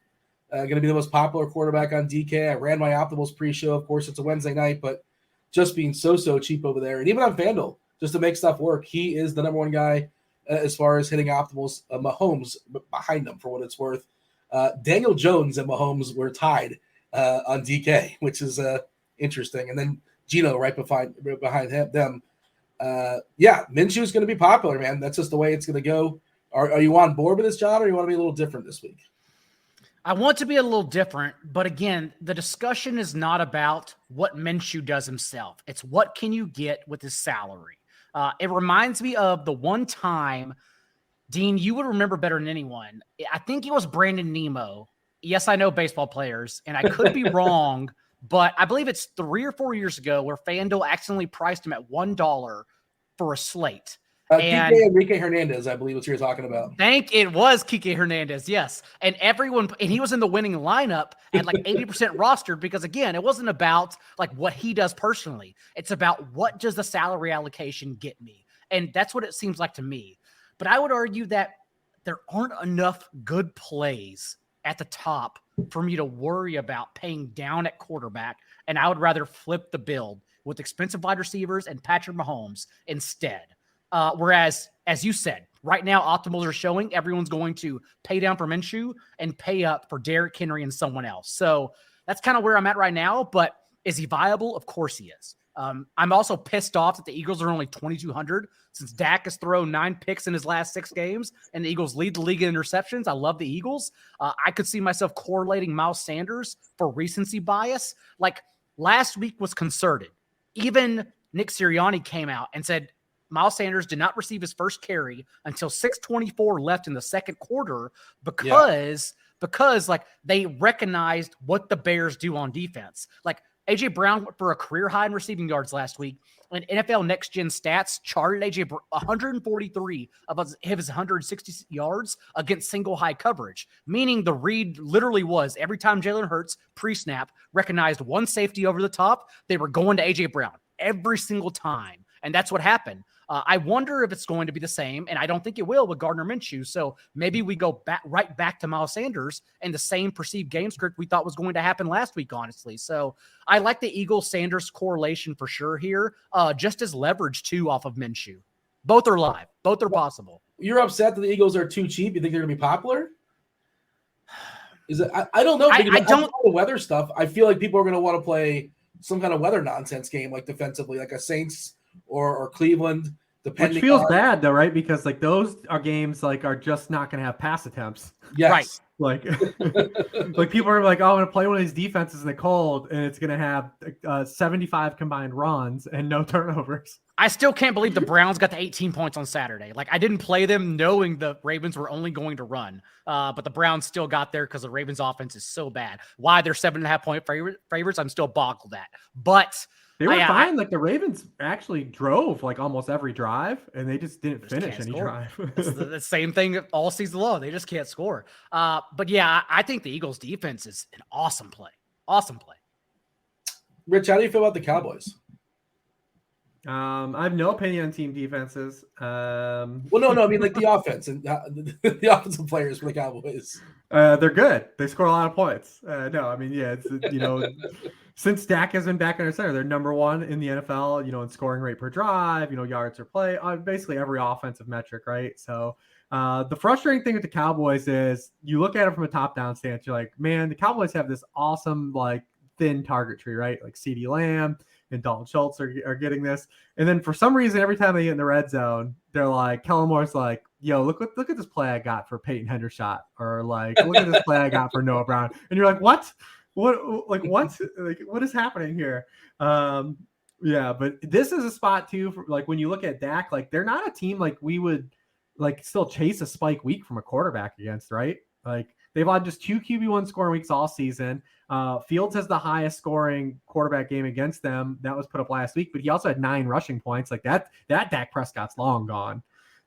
going to be the most popular quarterback on DK. I ran my optimals pre-show. Of course, it's a Wednesday night, but just being so cheap over there. And even on FanDuel, just to make stuff work, he is the number one guy as far as hitting optimals. Mahomes behind him, for what it's worth. Daniel Jones and Mahomes were tied on DK, which is interesting. And then Gino right behind them. Minshew is going to be popular, man. That's just the way it's going to go. Are you on board with this, John, or you want to be a little different this week? I want to be a little different, but again, the discussion is not about what Minshew does himself. It's what can you get with his salary. It reminds me of the one time, Dean, you would remember better than anyone. I think it was Brandon Nemo. Yes, I know baseball players, and I could be wrong, but I believe it's 3 or 4 years ago where FanDuel accidentally priced him at $1 for a slate. And Enrique Hernandez, I believe, was who you're talking about. It was Kike Hernandez, yes. And he was in the winning lineup at like 80% rostered because, again, it wasn't about like what he does personally. It's about what does the salary allocation get me? And that's what it seems like to me. But I would argue that there aren't enough good plays at the top for me to worry about paying down at quarterback. And I would rather flip the build with expensive wide receivers and Patrick Mahomes instead. Whereas, as you said, right now, optimals are showing everyone's going to pay down for Minshew and pay up for Derrick Henry and someone else. So that's kind of where I'm at right now. But is he viable? Of course he is. I'm also pissed off that the Eagles are only 2,200 since Dak has thrown 9 picks in his last 6 games and the Eagles lead the league in interceptions. I love the Eagles. I could see myself correlating Miles Sanders for recency bias. Like, last week was concerted. Even Nick Sirianni came out and said, Miles Sanders did not receive his first carry until 6:24 left in the second quarter because like they recognized what the Bears do on defense. Like, A.J. Brown went for a career high in receiving yards last week, and NFL Next Gen Stats charted A.J. 143 of his 160 yards against single high coverage, meaning the read literally was every time Jalen Hurts pre-snap recognized one safety over the top, they were going to A.J. Brown every single time, and that's what happened. I wonder if it's going to be the same, and I don't think it will with Gardner Minshew. So maybe we go right back to Miles Sanders and the same perceived game script we thought was going to happen last week, honestly. So I like the Eagles-Sanders correlation for sure here, just as leverage, too, off of Minshew. Both are live. Both are possible. You're upset that the Eagles are too cheap? You think they're going to be popular? Is it? I don't know. I don't know the weather stuff. I feel like people are going to want to play some kind of weather nonsense game, like defensively, like a Saints or Cleveland. Which feels bad though, right? Because like those are games like are just not going to have pass attempts. Yes. Right. Like, like people are like, oh, I'm going to play one of these defenses in the cold, and it's going to have 75 combined runs and no turnovers. I still can't believe the Browns got the 18 points on Saturday. Like, I didn't play them knowing the Ravens were only going to run, but the Browns still got there because the Ravens offense is so bad. Why they're 7.5 point favorites, I'm still boggled at. But they were fine. Like the Ravens actually drove like almost every drive, and they just didn't finish any drive. It's the same thing all season long. They just can't score. But yeah, I think the Eagles defense is an awesome play. Awesome play. Rich, how do you feel about the Cowboys? I have no opinion on team defenses. Well, no, I mean like the offense and the offensive players for the Cowboys. They're good. They score a lot of points. No, I mean, yeah, it's, since Dak has been back under center, they're number one in the NFL, in scoring rate per drive, yards per play, basically every offensive metric, right? So the frustrating thing with the Cowboys is you look at it from a top-down stance, you're like, man, the Cowboys have this awesome, like, thin target tree, right? Like CeeDee Lamb and Dalton Schultz are getting this. And then for some reason, every time they get in the red zone, they're like, Kellen Moore's like, yo, look at this play I got for Peyton Hendershot, or like, look at this play I got for Noah Brown. And you're like, what? What is happening here? Yeah, but this is a spot too, for, like when you look at Dak, like they're not a team like we would like still chase a spike week from a quarterback against, right? Like they've had just 2 QB1 scoring weeks all season. Fields has the highest scoring quarterback game against them. That was put up last week, but he also had 9 rushing points. Like that Dak Prescott's long gone.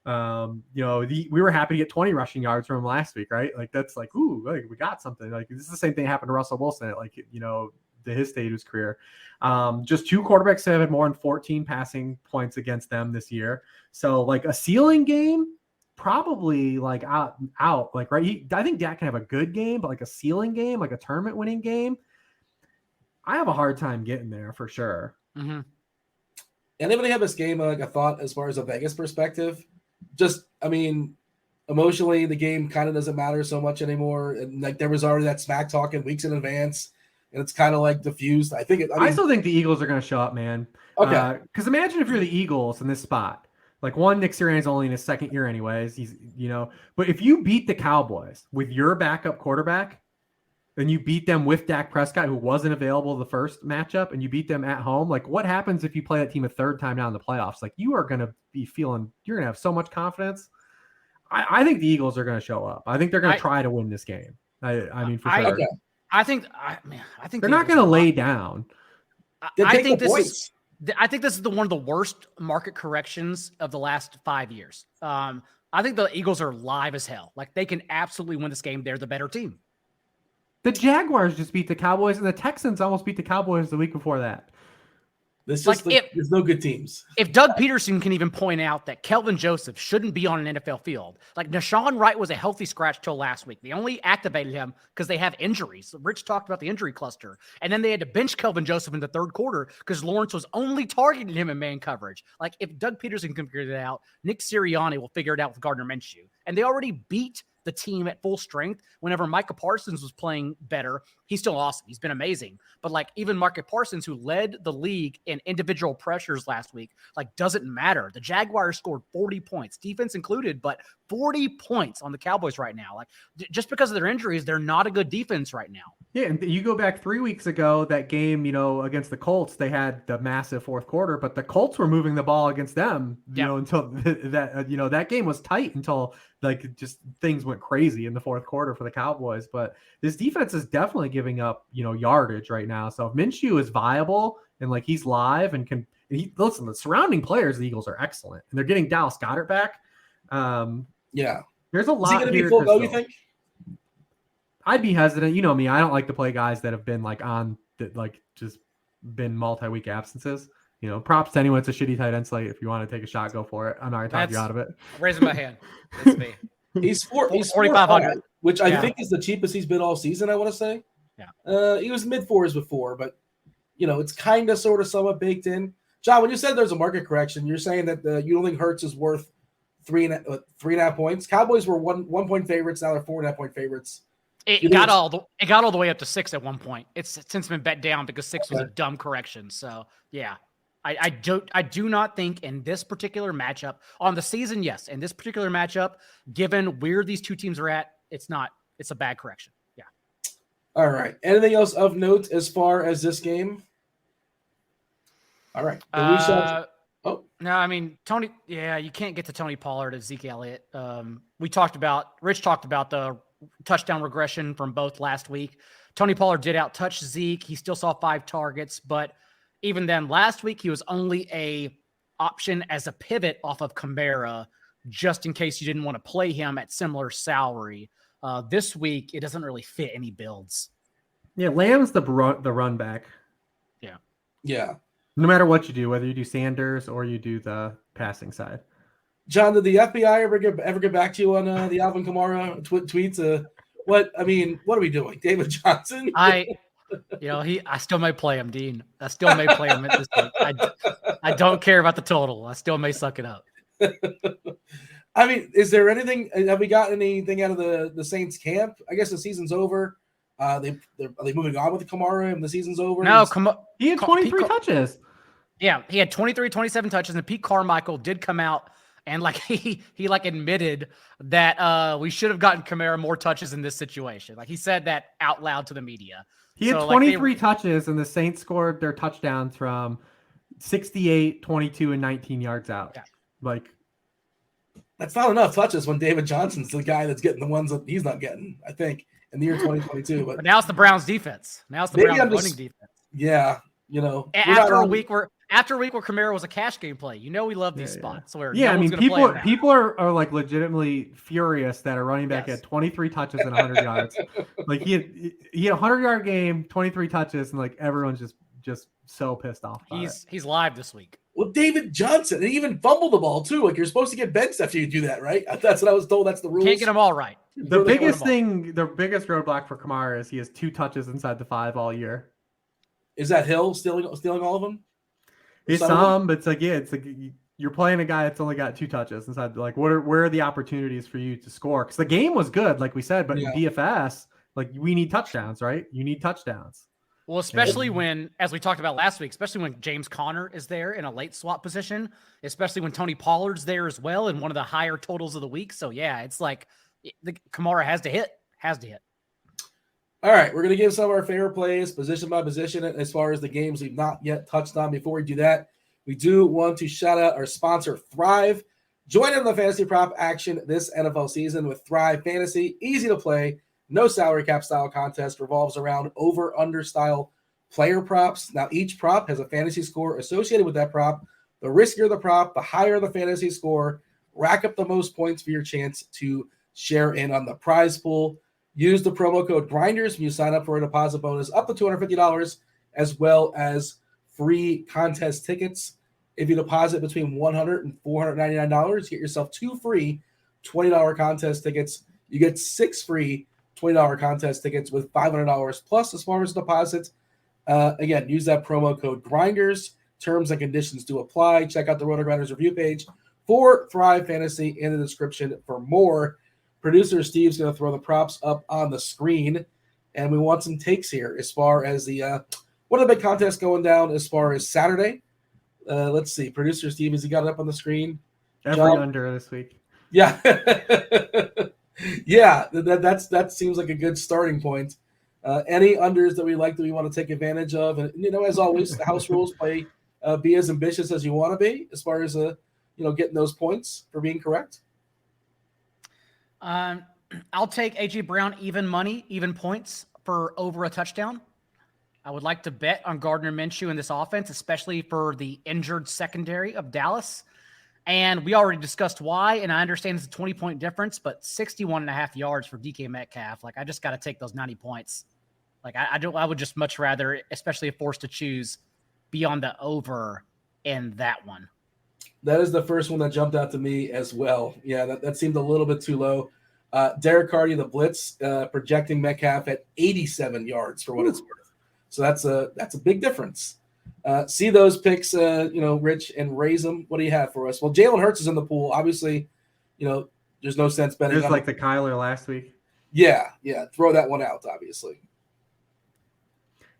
We were happy to get 20 rushing yards from him last week, right? Like that's like, ooh, like we got something. Like this is the same thing happened to Russell Wilson at his stage of his career. Just 2 quarterbacks have had more than 14 passing points against them this year. So like a ceiling game, probably like out like, right. I think Dak can have a good game, but like a ceiling game, like a tournament winning game, I have a hard time getting there for sure. Mm-hmm. Anybody have this game like a thought as far as a Vegas perspective? Just, I mean, emotionally, the game kind of doesn't matter so much anymore. And like there was already that smack talking weeks in advance, and it's kind of like diffused. I still think the Eagles are going to show up, man. Okay. Because imagine if you're the Eagles in this spot. Like Nick Sirianni's only in his second year anyways. He's, but if you beat the Cowboys with your backup quarterback, then you beat them with Dak Prescott, who wasn't available the first matchup, and you beat them at home. Like what happens if you play that team a third time down in the playoffs? Like you are going to be you're going to have so much confidence. I think the Eagles are going to show up. I think they're going to try to win this game. I mean, for sure. Okay. I think they're not going to lay down. I think this is one of the worst market corrections of the last 5 years. I think the Eagles are live as hell. Like they can absolutely win this game. They're the better team. The Jaguars just beat the Cowboys, and the Texans almost beat the Cowboys the week before that. There's no good teams. If Doug Peterson can even point out that Kelvin Joseph shouldn't be on an NFL field, like Nashawn Wright was a healthy scratch till last week. They only activated him because they have injuries. Rich talked about the injury cluster. And then they had to bench Kelvin Joseph in the third quarter because Lawrence was only targeting him in man coverage. Like if Doug Peterson can figure that out, Nick Sirianni will figure it out with Gardner Minshew. And they already beat the team at full strength. Whenever Micah Parsons was playing better, he's still awesome. He's been amazing. But like even Micah Parsons, who led the league in individual pressures last week, like doesn't matter. The Jaguars scored 40 points, defense included, but 40 points on the Cowboys right now. Like just because of their injuries, they're not a good defense right now. Yeah, and you go back 3 weeks ago, that game, against the Colts, they had the massive fourth quarter, but the Colts were moving the ball against them, until that game was tight until like just things went crazy in the fourth quarter for the Cowboys. But this defense is definitely giving up, yardage right now. So if Minshew is viable and like he's live and listen, the surrounding players, the Eagles are excellent, and they're getting Dallas Goedert back. Yeah, there's a lot. Is he going to be full go, you think? I'd be hesitant. You know me. I don't like to play guys that have been just been multi-week absences. Props to anyone. It's a shitty tight end slate. If you want to take a shot, go for it. I'm not going to talk you out of it. Raising my hand. It's me. He's 4,500, which I think is the cheapest he's been all season, I want to say. Yeah. He was mid-4s before, but, it's kind of sort of somewhat baked in. John, when you said there's a market correction, you're saying that you don't think Hurts is worth 3.5 points? Cowboys were 1 point favorites. Now they're 4.5 point favorites. It got all the way up to 6 at one point. It's since been bet down because 6 was a dumb correction. So yeah, I do not think in this particular matchup on the season, yes, in this particular matchup, given where these two teams are at, it's not it's a bad correction. Yeah. All right. Anything else of note as far as this game? All right. No, I mean, Tony, you can't get to Tony Pollard as Zeke Elliott. Rich talked about the touchdown regression from both last week. Tony Pollard did out-touch Zeke. He still saw 5 targets, but even then last week, he was only a option as a pivot off of Kamara, just in case you didn't want to play him at similar salary. This week, it doesn't really fit any builds. Yeah, Lamb's the run back. Yeah. Yeah. No matter what you do, whether you do Sanders or you do the passing side. John, did the FBI ever get back to you on the Alvin Kamara tweets? What are we doing? David Johnson? I still may play him, Dean. I still may play him at this point. I don't care about the total. I still may suck it up. I mean, is there anything? Have we gotten anything out of the Saints camp? I guess the season's over. Are they moving on with Kamara and the season's over? No, he had 23 touches. Yeah, he had 23, 27 touches, and Pete Carmichael did come out and he admitted that we should have gotten Kamara more touches in this situation. Like he said that out loud to the media. He had 23 touches, and the Saints scored their touchdowns from 68, 22, and 19 yards out. Yeah. That's not enough touches when David Johnson's the guy that's getting the ones that he's not getting, I think, in the year 2022. But now it's the Browns defense. Now it's the Browns running defense. Yeah. After a week where Kamara was a cash game play, we love these spots. Where people are like legitimately furious that a running back had 23 touches and 100 yards. Like he had a 100-yard game, 23 touches, and like everyone's just so pissed off. He's live this week. Well, David Johnson, and he even fumbled the ball too. Like you're supposed to get benched after you do that, right? That's what I was told. That's the rules. Can't get them all right. The biggest roadblock for Kamara is he has 2 touches inside the 5 all year. Is that Hill stealing all of them? It's some, but it's like you're playing a guy that's only got 2 touches inside. Like, where are the opportunities for you to score? Because the game was good, like we said, but in DFS, like we need touchdowns, right? You need touchdowns. Well, especially when, as we talked about last week, especially when James Conner is there in a late swap position, especially when Tony Pollard's there as well in one of the higher totals of the week. So yeah, it's like the Kamara has to hit. All right, we're going to give some of our favorite plays position by position as far as the games we've not yet touched on. Before we do that, we do want to shout out our sponsor, Thrive. Join in the fantasy prop action this NFL season with Thrive Fantasy. Easy to play, no salary cap style contest, revolves around over-under style player props. Now, each prop has a fantasy score associated with that prop. The riskier the prop, the higher the fantasy score. Rack up the most points for your chance to share in on the prize pool. Use the promo code GRINDERS when you sign up for a deposit bonus up to $250, as well as free contest tickets. If you deposit between $100 and $499, get yourself 2 free $20 contest tickets. You get 6 free $20 contest tickets with $500 plus as far as deposits. Again, use that promo code GRINDERS. Terms and conditions do apply. Check out the RotoGrinders review page for Thrive Fantasy in the description for more. Producer Steve's going to throw the props up on the screen, and we want some takes here as far as what are the big contests going down as far as Saturday. Let's see. Producer Steve, has he got it up on the screen? Every under this week. Yeah. Yeah, that seems like a good starting point. Any unders that we like that we want to take advantage of. And, as always, the house rules play be as ambitious as you want to be as far as, getting those points for being correct. I'll take A.J. Brown even money, even points for over a touchdown. I would like to bet on Gardner Minshew in this offense, especially for the injured secondary of Dallas. And we already discussed why, and I understand it's a 20-point difference, but 61.5 yards for DK Metcalf. Like, I just got to take those 90 points. Like, I would just much rather, especially if forced to choose, be on the over in that one. That is the first one that jumped out to me as well. Yeah, that seemed a little bit too low. Derek Carty, the blitz, projecting Metcalf at 87 yards for what it's worth. So that's a big difference. See those picks, Rich, and raise them. What do you have for us? Well, Jalen Hurts is in the pool. Obviously, there's no sense betting. Just like the Kyler last week. Yeah. Throw that one out, obviously.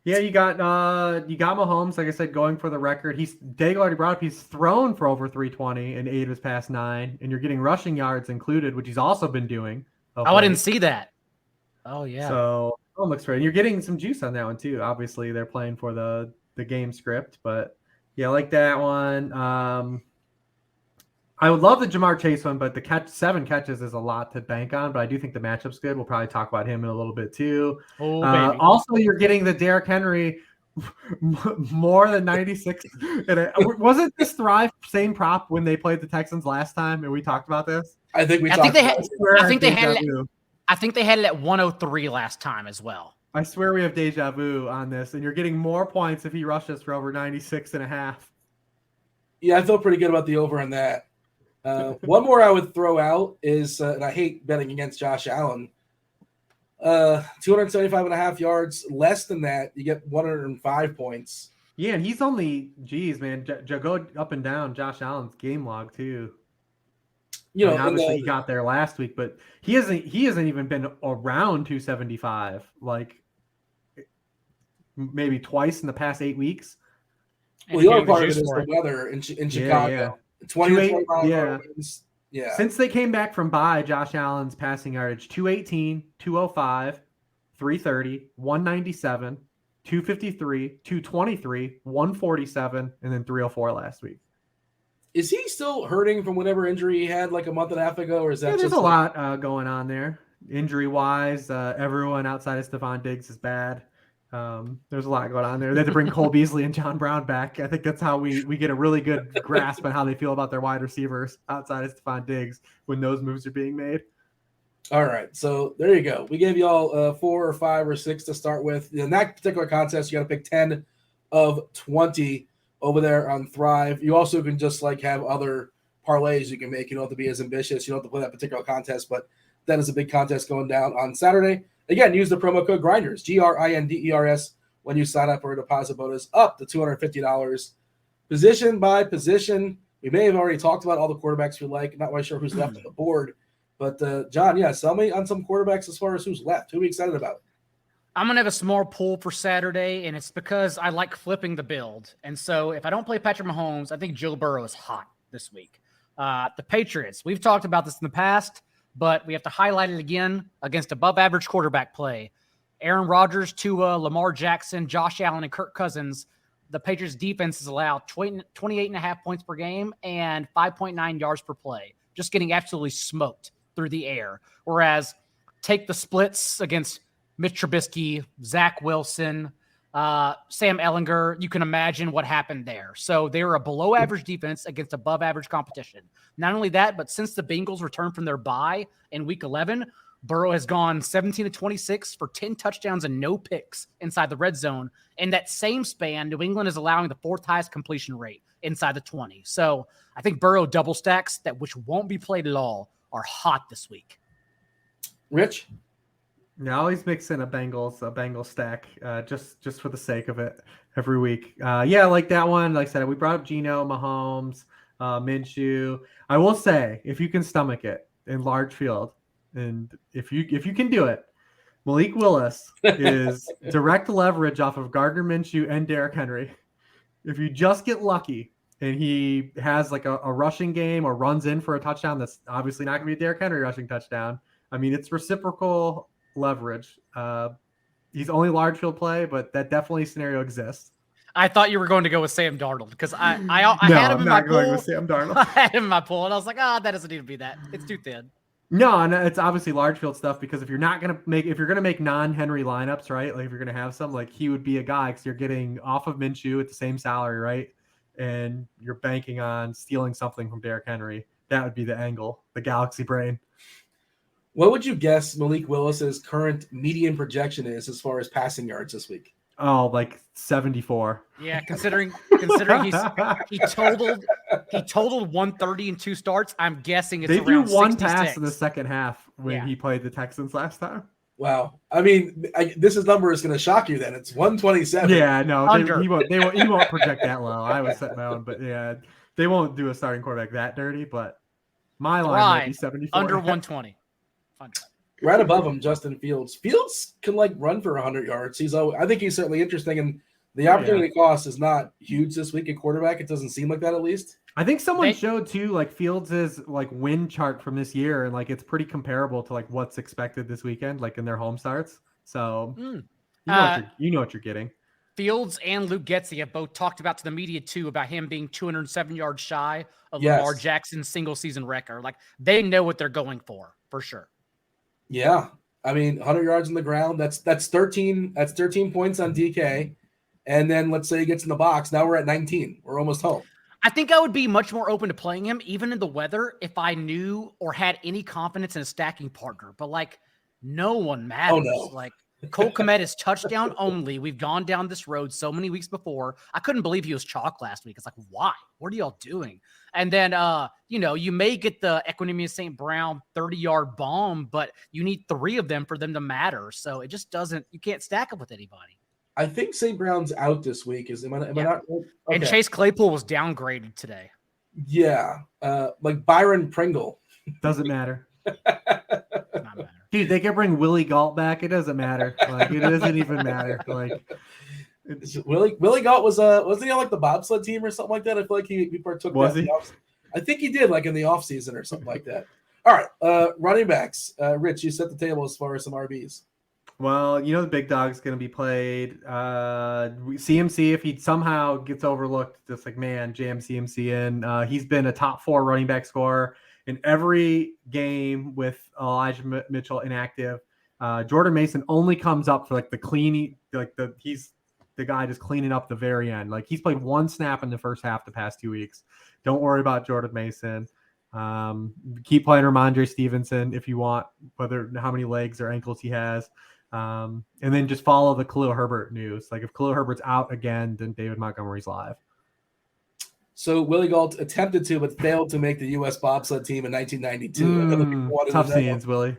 Yeah, you got Mahomes, like I said, going for the record. Daigle already brought up, he's thrown for over 320 in 8 of his past 9, and you're getting rushing yards included, which he's also been doing. I didn't see that. Oh yeah. So it looks great. And you're getting some juice on that one too. Obviously, they're playing for the game script, but yeah, I like that one. I would love the Jamar Chase one, but the 7 catches is a lot to bank on. But I do think the matchup's good. We'll probably talk about him in a little bit too. Oh baby. Also, you're getting the Derrick Henry more than 96. Wasn't this Thrive same prop when they played the Texans last time, and we talked about this? I think I think they had it at 103 last time as well. I swear we have deja vu on this, and you're getting more points if he rushes for over 96.5. Yeah, I feel pretty good about the over on that. One more I would throw out is, and I hate betting against Josh Allen, 275.5 yards. Less than that, you get 105 points. Yeah, and he's only, geez, man, go up and down Josh Allen's game log too. You know, obviously he got there last week, but he hasn't even been around 275, like maybe twice in the past 8 weeks. Well, the other part of it is the weather in Chicago. Yeah. 20 yeah. Yeah. Since they came back from bye, Josh Allen's passing yardage 218, 205, 330, 197, 253, 223, 147, and then 304 last week. Is he still hurting from whatever injury he had like a month and a half ago, or is that there's a lot going on there injury wise? Everyone outside of Stephon Diggs is bad. There's a lot going on there. They had to bring Cole Beasley and John Brown back. I think that's how we get a really good grasp on how they feel about their wide receivers outside of Stephon Diggs when those moves are being made. All right, so there you go. We gave you all 4 or 5 or 6 to start with. In that particular contest, you got to pick 10 of 20 over there on Thrive. You also can just like have other parlays you can make. You don't have to be as ambitious. You don't have to play that particular contest, but that is a big contest going down on Saturday. Again, use the promo code GRINDERS, GRINDERS, when you sign up for a deposit bonus up to $250. Position by position, we may have already talked about all the quarterbacks we like. Not quite sure who's left on the board. But, John, yeah, sell me on some quarterbacks as far as who's left. Who are we excited about? I'm going to have a small pool for Saturday, and it's because I like flipping the build. And so if I don't play Patrick Mahomes, I think Joe Burrow is hot this week. The Patriots, we've talked about this in the past, but we have to highlight it again against above-average quarterback play. Aaron Rodgers, Tua, Lamar Jackson, Josh Allen, and Kirk Cousins. The Patriots' defense is allowed 28.5 points per game and 5.9 yards per play, just getting absolutely smoked through the air. Whereas take the splits against Mitch Trubisky, Zach Wilson, Sam Ehlinger, you can imagine what happened there. So they're a below-average defense against above-average competition. Not only that, but since the Bengals returned from their bye in Week 11, Burrow has gone 17-26 for 10 touchdowns and no picks inside the red zone. In that same span, New England is allowing the 4th highest completion rate inside the 20. So I think Burrow double stacks which won't be played at all are hot this week. Rich? Yeah, I always mix in a Bengals stack, just for the sake of it every week. Yeah, like that one. Like I said, we brought up Geno, Mahomes, Minshew. I will say, if you can stomach it in large field, and if you can do it, Malik Willis is direct leverage off of Gardner Minshew and Derrick Henry. If you just get lucky and he has like a rushing game or runs in for a touchdown, that's obviously not going to be a Derrick Henry rushing touchdown. I mean, it's reciprocal leverage. He's only large field play, but that definitely scenario exists. I thought you were going to go with Sam Darnold because I had him in my pool. With Sam Darnold. I had him in my pool, and I was like, that doesn't need to be that. It's too thin. No, and it's obviously large field stuff because if you're going to make non-Henry lineups, right? Like if you're going to have some, like he would be a guy because you're getting off of Minshew at the same salary, right? And you're banking on stealing something from Derrick Henry. That would be the angle, the galaxy brain. What would you guess Malik Willis's current median projection is as far as passing yards this week? Oh, like 74. Yeah, considering he totaled 130 in 2 starts, I'm guessing it's they around threw one 66. pass in the second half when he played the Texans last time. Wow. I mean, this number is going to shock you then. It's 127. Yeah, no, he won't project that low. I was setting my own, but yeah, they won't do a starting quarterback that dirty, but my line might be 74. Under 120. Right above him, Justin Fields. Fields can like run for 100 yards. I think he's certainly interesting. And The opportunity cost is not huge this week at quarterback. It doesn't seem like that, at least. I think someone showed too, like Fields' like win chart from this year, and like it's pretty comparable to like what's expected this weekend, like in their home starts. So you know what you're getting. Fields and Luke Getsy have both talked about to the media too about him being 207 yards shy of Lamar Jackson's single season record. Like they know what they're going for sure. Yeah, I mean, 100 yards on the ground. That's 13. That's 13 points on DK, and then let's say he gets in the box. Now we're at 19. We're almost home. I think I would be much more open to playing him, even in the weather, if I knew or had any confidence in a stacking partner. But like, no one matters. Oh, no. Like Cole Kmet is touchdown only. We've gone down this road so many weeks before. I couldn't believe he was chalk last week. It's like, why? What are y'all doing? And then, you may get the Equanimeous St. Brown 30-yard bomb, but you need 3 of them for them to matter. So it just doesn't. You can't stack up with anybody. I think St. Brown's out this week. Am I not? Okay. And Chase Claypool was downgraded today. Yeah, like Byron Pringle. Doesn't matter. Not matter. Dude, they can bring Willie Galt back. It doesn't matter. Like it doesn't even matter. Like Willie Galt wasn't he on like the bobsled team or something like that? I feel like he partook. Was he? I think he did, like in the off season or something like that. All right, running backs. Rich, you set the table as far as some RBs. Well, the big dog's going to be played. CMC, if he somehow gets overlooked, just like, jam CMC in. He's been a top 4 running back scorer in every game with Elijah Mitchell inactive. Jordan Mason only comes up for like the cleaning, he's the guy just cleaning up the very end. Like he's played 1 snap in the first half the past 2 weeks. Don't worry about Jordan Mason. Keep playing Ramondre Stevenson if you want, how many legs or ankles he has. And then just follow the Khalil Herbert news. Like if Khalil Herbert's out again, then David Montgomery's live. So Willie Galt attempted to, but failed to make the U.S. bobsled team in 1992. Tough scenes, Willie.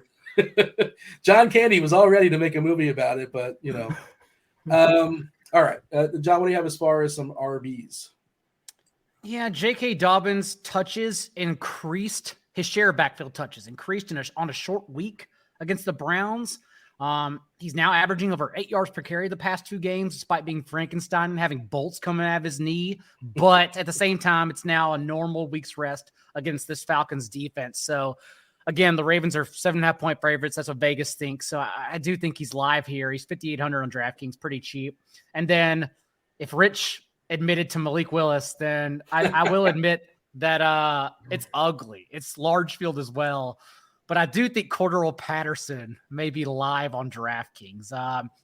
John Candy was all ready to make a movie about it, but all right. John, what do you have as far as some RBs? Yeah, J.K. Dobbins touches increased. His share of backfield touches increased on a short week against the Browns. He's now averaging over 8 yards per carry the past 2 games, despite being Frankenstein and having bolts coming out of his knee. But at the same time, it's now a normal week's rest against this Falcons defense. So again, the Ravens are 7.5 point favorites. That's what Vegas thinks. So I do think he's live here. He's 5,800 on DraftKings, pretty cheap. And then if Rich admitted to Malik Willis, then I will admit that it's ugly. It's large field as well. But I do think Cordero Patterson may be live on DraftKings.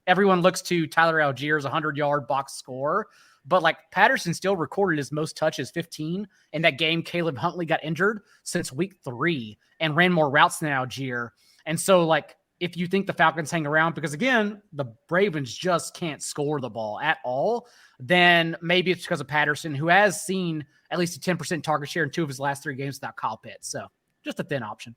Everyone looks to Tyler Allgeier's 100-yard box score, but like Patterson still recorded his most touches, 15, in that game Caleb Huntley got injured since week 3 and ran more routes than Allgeier. And so like if you think the Falcons hang around, because again, the Ravens just can't score the ball at all, then maybe it's because of Patterson, who has seen at least a 10% target share in 2 of his last 3 games without Kyle Pitts. So just a thin option.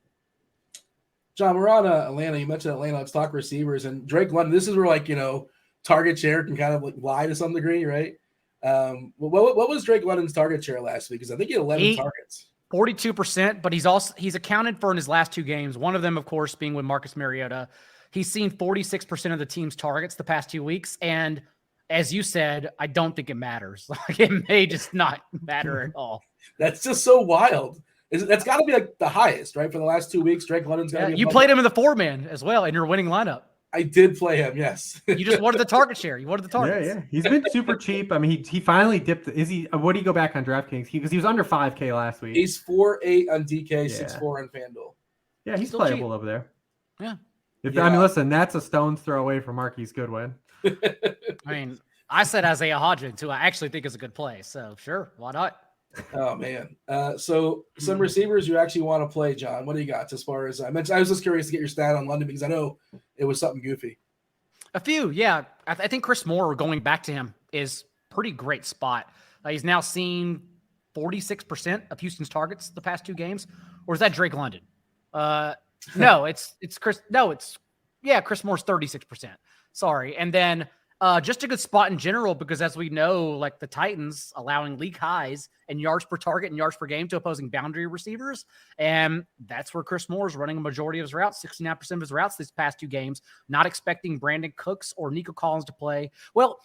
John, we're on Atlanta. You mentioned Atlanta. Let's talk receivers. And Drake London, this is where, target share can kind of lie to some degree, right? What was Drake London's target share last week? Because I think he had 11 targets. 42%, but he's accounted for in his last 2 games. One of them, of course, being with Marcus Mariota. He's seen 46% of the team's targets the past 2 weeks. And as you said, I don't think it matters. Like it may just not matter at all. That's just so wild. That's got to be like the highest, right? For the last 2 weeks, Drake London's got to be. You played him in the 4-man as well in your winning lineup. I did play him, yes. You just wanted the target share. You wanted the targets. Yeah. He's been super cheap. I mean, he finally dipped. What do you go back on DraftKings? Because he was under 5K last week. He's 4.8 on DK, 6.4 on FanDuel. Yeah, he's playable over there. Yeah. I mean, listen, that's a stone's throw away from Marquise Goodwin. I mean, I said Isaiah Hodgins, who I actually think is a good play. So sure, why not? Oh man. So some receivers you actually want to play, John. What do you got as far as I mentioned? I was just curious to get your stat on London because I know it was something goofy. A few, yeah. I think Chris Moore going back to him is pretty great spot. He's now seen 46% of Houston's targets the past 2 games. Or is that Drake London? No, it's Chris. No, Chris Moore's 36%. Sorry. And then just a good spot in general, because as we know, like the Titans allowing league highs in yards per target and yards per game to opposing boundary receivers. And that's where Chris Moore is running a majority of his routes, 69% of his routes these past 2 games, not expecting Brandon Cooks or Nico Collins to play. Well,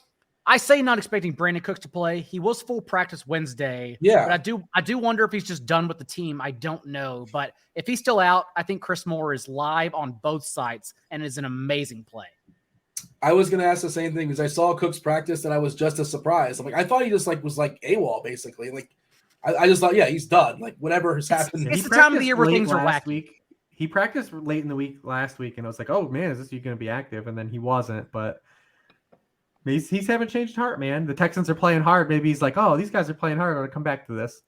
I say not expecting Brandon Cooks to play. He was full practice Wednesday. Yeah. But I do wonder if he's just done with the team. I don't know. But if he's still out, I think Chris Moore is live on both sides and is an amazing play. I was going to ask the same thing because I saw Cooks practice and I was just as surprised. I'm like, I thought he just was AWOL basically. Like, I just thought, yeah, he's done. Like, whatever has happened. It's the time of the year where things are wacky. He practiced late in the week last week, and I was like, oh man, is this you going to be active? And then he wasn't, but he's having changed heart, man. The Texans are playing hard. Maybe he's like, oh, these guys are playing hard. I'll come back to this.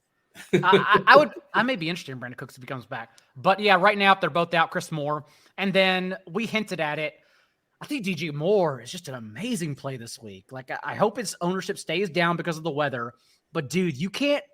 I may be interested in Brandon Cooks if he comes back. But yeah, right now, if they're both out, Chris Moore. And then we hinted at it. I think DJ Moore is just an amazing play this week. Like, I hope his ownership stays down because of the weather. But dude, you can't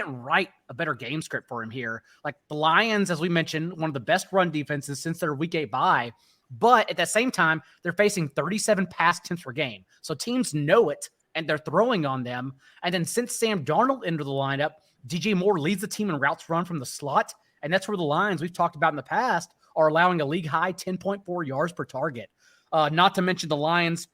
write a better game script for him here. Like, the Lions, as we mentioned, one of the best run defenses since their week 8 bye. But at the same time, they're facing 37 pass attempts per game. So teams know it, and they're throwing on them. And then since Sam Darnold entered the lineup, DJ Moore leads the team in routes run from the slot. And that's where the Lions we've talked about in the past are allowing a league-high 10.4 yards per target. Not to mention the Lions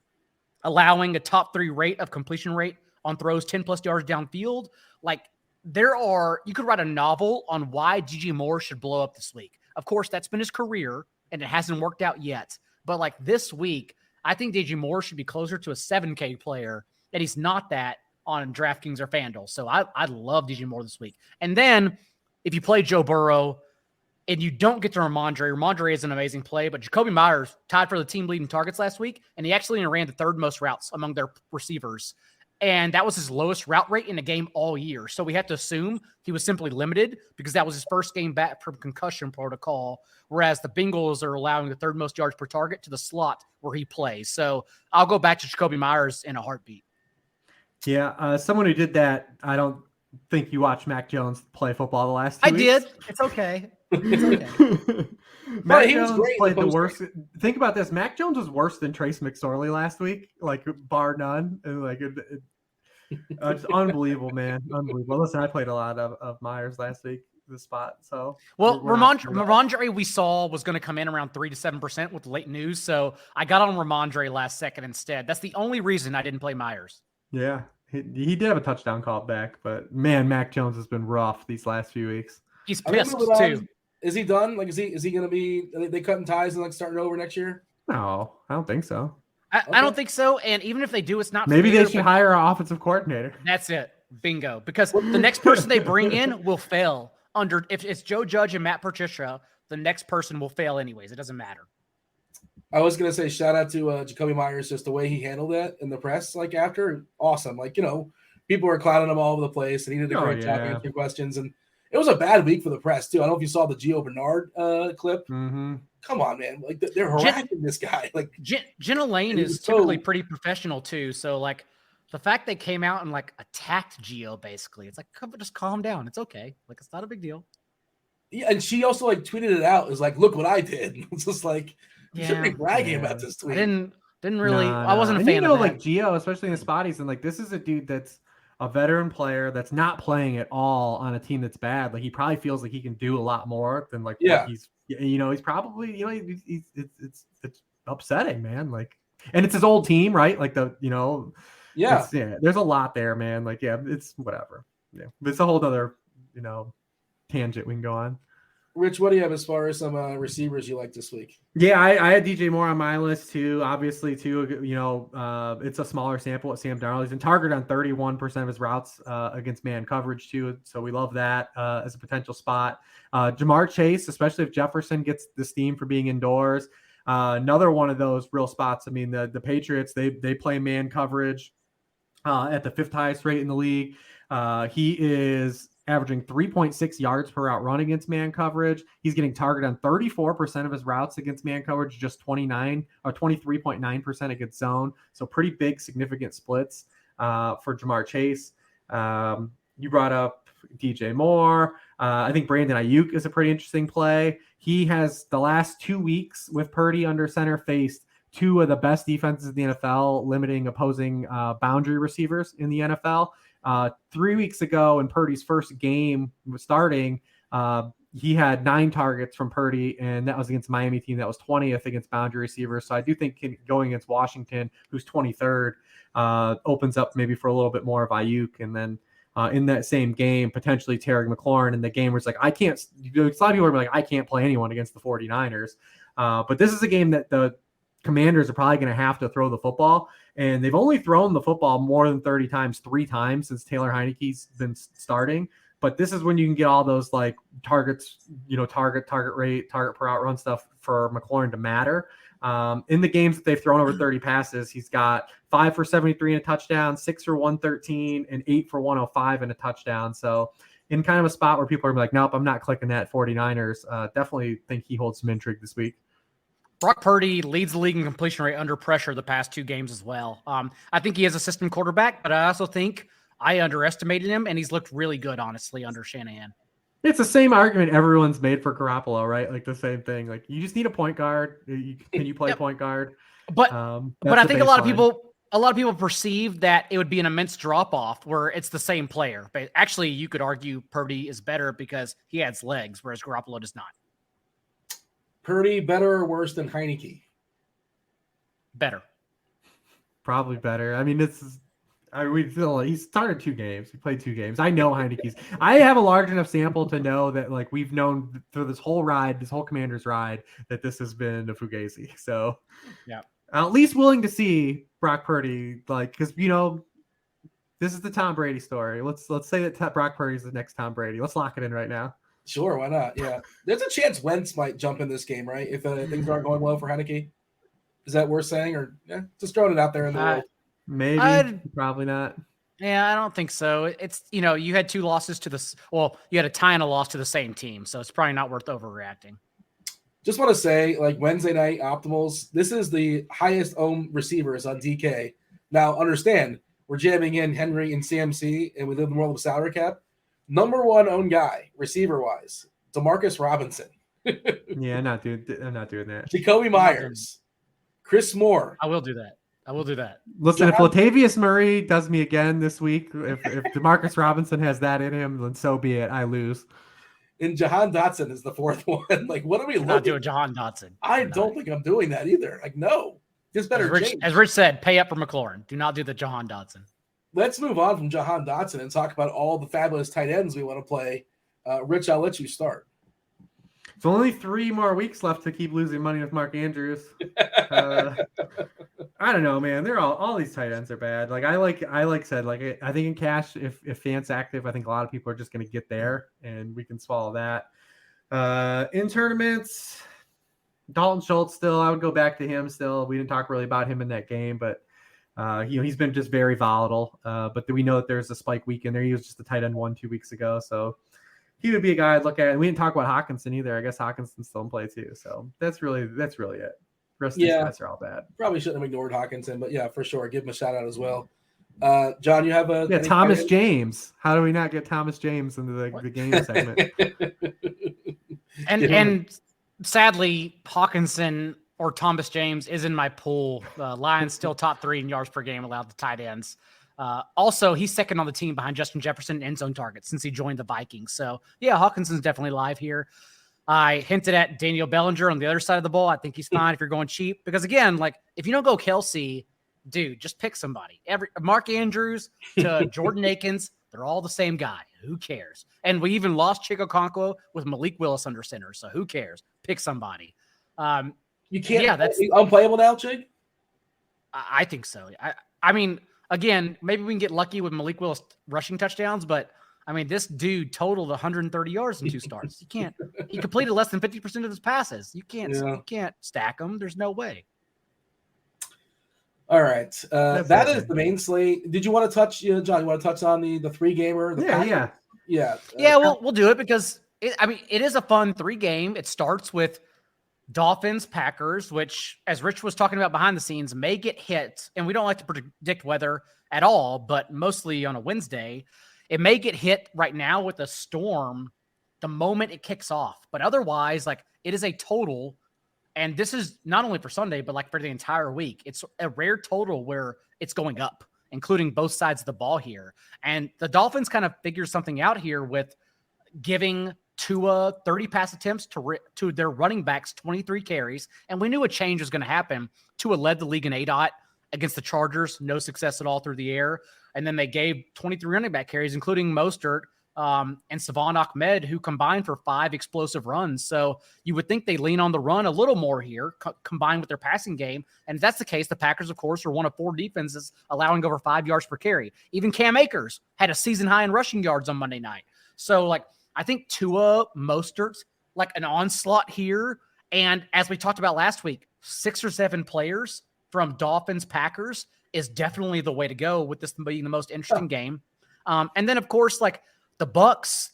allowing a top 3 rate of completion rate on throws 10-plus yards downfield. Like, you could write a novel on why DJ Moore should blow up this week. Of course, that's been his career, and it hasn't worked out yet. But like this week, I think DJ Moore should be closer to a 7K player, and he's not that on DraftKings or FanDuel. So I love DJ Moore this week. And then if you play Joe Burrow and you don't get to Ramondre is an amazing play, but Jacoby Myers tied for the team leading targets last week, and he actually ran the 3rd most routes among their receivers. And that was his lowest route rate in a game all year. So we have to assume he was simply limited because that was his first game back from concussion protocol, whereas the Bengals are allowing the 3rd most yards per target to the slot where he plays. So I'll go back to Jacoby Myers in a heartbeat. Yeah, someone who did that, I don't think you watched Mac Jones play football the last 2 weeks. I did. It's okay. It's okay. Mac Jones played the worst. Think about this. Mac Jones was worse than Trace McSorley last week, like bar none. And like it's unbelievable, man. Unbelievable. Listen, I played a lot of Myers last week, the spot. So Ramondre we saw was going to come in around 3 to 7% with the late news. So I got on Ramondre last second instead. That's the only reason I didn't play Myers. Yeah, he did have a touchdown call back, but man, Mac Jones has been rough these last few weeks. He's pissed too. Is he done? Like, is he going to be? Are they cutting ties and like starting over next year? No, I don't think so. I don't think so. And even if they do, it's not. Maybe they should hire an offensive coordinator. That's it. Bingo. Because the next person they bring in will fail. If it's Joe Judge and Matt Patricia, the next person will fail anyways. It doesn't matter. I was going to say shout out to Jacoby Myers, just the way he handled it in the press, like after. Awesome. Like, people were clowning him all over the place, and he did a great job answering questions. And it was a bad week for the press, too. I don't know if you saw the Gio Bernard clip. Mm-hmm. Come on, man. Like, they're harassing this guy. Like, Jenna Lane is typically pretty professional, too. So, like, the fact they came out and, like, attacked Gio, basically, it's like, just calm down. It's okay. Like, it's not a big deal. Yeah, and she also, like, tweeted it out. Is like, look what I did. It's just like, you shouldn't be bragging about this tweet. I didn't really. I wasn't a fan of that. Like, Gio, especially in the spotties, and, like, this is a dude that's a veteran player that's not playing at all on a team that's bad. Like, he probably feels like he can do a lot more than like what he's probably, it's upsetting, man. Like, and it's his old team, right? Like there's a lot there, man. Like, it's whatever. Yeah. It's a whole other, tangent we can go on. Rich, what do you have as far as some receivers you like this week? Yeah, I had DJ Moore on my list too. Obviously, too, it's a smaller sample at Sam Darnold. He's been targeted on 31% of his routes against man coverage too. So we love that as a potential spot. Jamar Chase, especially if Jefferson gets the steam for being indoors. Another one of those real spots. I mean, the Patriots, they play man coverage at the 5th highest rate in the league. He is averaging 3.6 yards per route run against man coverage. He's getting targeted on 34% of his routes against man coverage, just 23.9% against zone. So pretty big, significant splits for Jamar Chase. You brought up DJ Moore. I think Brandon Ayuk is a pretty interesting play. He has the last 2 weeks with Purdy under center faced 2 of the best defenses in the NFL, limiting opposing boundary receivers in the NFL. 3 weeks ago in Purdy's first game starting, he had 9 targets from Purdy, and that was against a Miami team that was 20th against boundary receivers. So I do think going against Washington, who's 23rd, opens up maybe for a little bit more of Ayuk. And then in that same game, potentially Terry McLaurin in the game where it's like, a lot of people are like, I can't play anyone against the 49ers. But this is a game that the Commanders are probably going to have to throw the football. And they've only thrown the football more than 30 times 3 times since Taylor Heineke's been starting. But this is when you can get all those like targets, target rate, target per out run stuff for McLaurin to matter. In the games that they've thrown over 30 passes, he's got 5 for 73 and a touchdown, 6 for 113, and 8 for 105 and a touchdown. So in kind of a spot where people are like, nope, I'm not clicking that 49ers. Definitely think he holds some intrigue this week. Brock Purdy leads the league in completion rate under pressure the past 2 games as well. I think he is a system quarterback, but I also think I underestimated him, and he's looked really good, honestly, under Shanahan. It's the same argument everyone's made for Garoppolo, right? Like the same thing. Like you just need a point guard. Can you play point guard? But I think a lot of people perceive that it would be an immense drop off where it's the same player. But actually, you could argue Purdy is better because he has legs, whereas Garoppolo does not. Purdy better or worse than Heineke? Better. Probably better. I mean, he started 2 games. He played 2 games. I know Heineke's. I have a large enough sample to know that like we've known through this whole Commanders ride, that this has been a fugazi. So yeah, at least willing to see Brock Purdy, like, because this is the Tom Brady story. Let's say that Brock Purdy is the next Tom Brady. Let's lock it in right now. Sure, why not? Yeah, there's a chance Wentz might jump in this game, right? If things aren't going well for Heineke, is that worth saying, or just throwing it out there in the world? Maybe, probably not. Yeah, I don't think so. It's, you had 2 losses to you had a tie and a loss to the same team, so it's probably not worth overreacting. Just want to say, like Wednesday night optimals, this is the highest owned receivers on DK. Now, understand, we're jamming in Henry and CMC, and we live in the world of salary cap. Number 1 owned guy, receiver-wise, DeMarcus Robinson. Yeah, I'm not doing that. Jacoby Myers, Chris Moore. I will do that. Listen, if Latavius Murray does me again this week, if DeMarcus Robinson has that in him, then so be it. I lose. And Jahan Dotson is the 4th one. Like, what are we looking? Not doing Jahan Dotson. I don't think I'm doing that either. Like, no. Just better. As Rich said, pay up for McLaurin. Do not do the Jahan Dotson. Let's move on from Jahan Dotson and talk about all the fabulous tight ends we want to play. Rich, I'll let you start. It's only 3 more weeks left to keep losing money with Mark Andrews. I don't know, man. They're all these tight ends are bad. Like I said, I think in cash, if Fant's active, I think a lot of people are just going to get there, and we can swallow that. In tournaments, Dalton Schultz still, I would go back to him still. We didn't talk really about him in that game, but he's been just very volatile. But we know that there's a spike week in there. He was just a tight end 1-2 weeks ago, so he would be a guy I'd look at. And we didn't talk about Hawkinson either. I guess Hawkinson's still in play too. So that's really it. Rest of these guys are all bad. Probably shouldn't have ignored Hawkinson, but yeah, for sure. Give him a shout out as well. John, you have Thomas James. How do we not get Thomas James into the game segment? and sadly, Hawkinson or Thomas James is in my pool. Lions still top 3 in yards per game allowed to tight ends. Also, he's second on the team behind Justin Jefferson in end zone targets since he joined the Vikings. So yeah, Hawkinson's definitely live here. I hinted at Daniel Bellinger on the other side of the ball. I think he's fine if you're going cheap because again, like if you don't go Kelsey, dude, just pick somebody. Mark Andrews to Jordan Akins, they're all the same guy. Who cares? And we even lost Chico Okonkwo with Malik Willis under center. So who cares? Pick somebody. You can't. Yeah, that's unplayable now, Chig. I think so. I mean, again, maybe we can get lucky with Malik Willis rushing touchdowns, but I mean, this dude totaled 130 yards in 2 starts. You can't. He completed less than 50% of his passes. You can't stack them. There's no way. All right, that is the main slate. Did you want to touch, John? You want to touch on the 3-gamer? Yeah. We'll do it because it is a fun 3-game. It starts with Dolphins, Packers, which, as Rich was talking about behind the scenes, may get hit. And we don't like to predict weather at all, but mostly on a Wednesday. It may get hit right now with a storm the moment it kicks off. But otherwise, like it is a total. And this is not only for Sunday, but like for the entire week. It's a rare total where it's going up, including both sides of the ball here. And the Dolphins kind of figure something out here with giving Tua 30 pass attempts to their running backs 23 carries, and we knew a change was going to happen. Tua led the league in ADOT against the Chargers, no success at all through the air, and then they gave 23 running back carries, including Mostert and Savon Ahmed, who combined for 5 explosive runs. So you would think they lean on the run a little more here, combined with their passing game. And if that's the case, the Packers, of course, are one of 4 defenses allowing over 5 yards per carry. Even Cam Akers had a season high in rushing yards on Monday night. So, like, I think Tua, Mostert, like an onslaught here. And as we talked about last week, 6 or 7 players from Dolphins, Packers is definitely the way to go, with this being the most interesting game. And then, of course, like, the Bucs,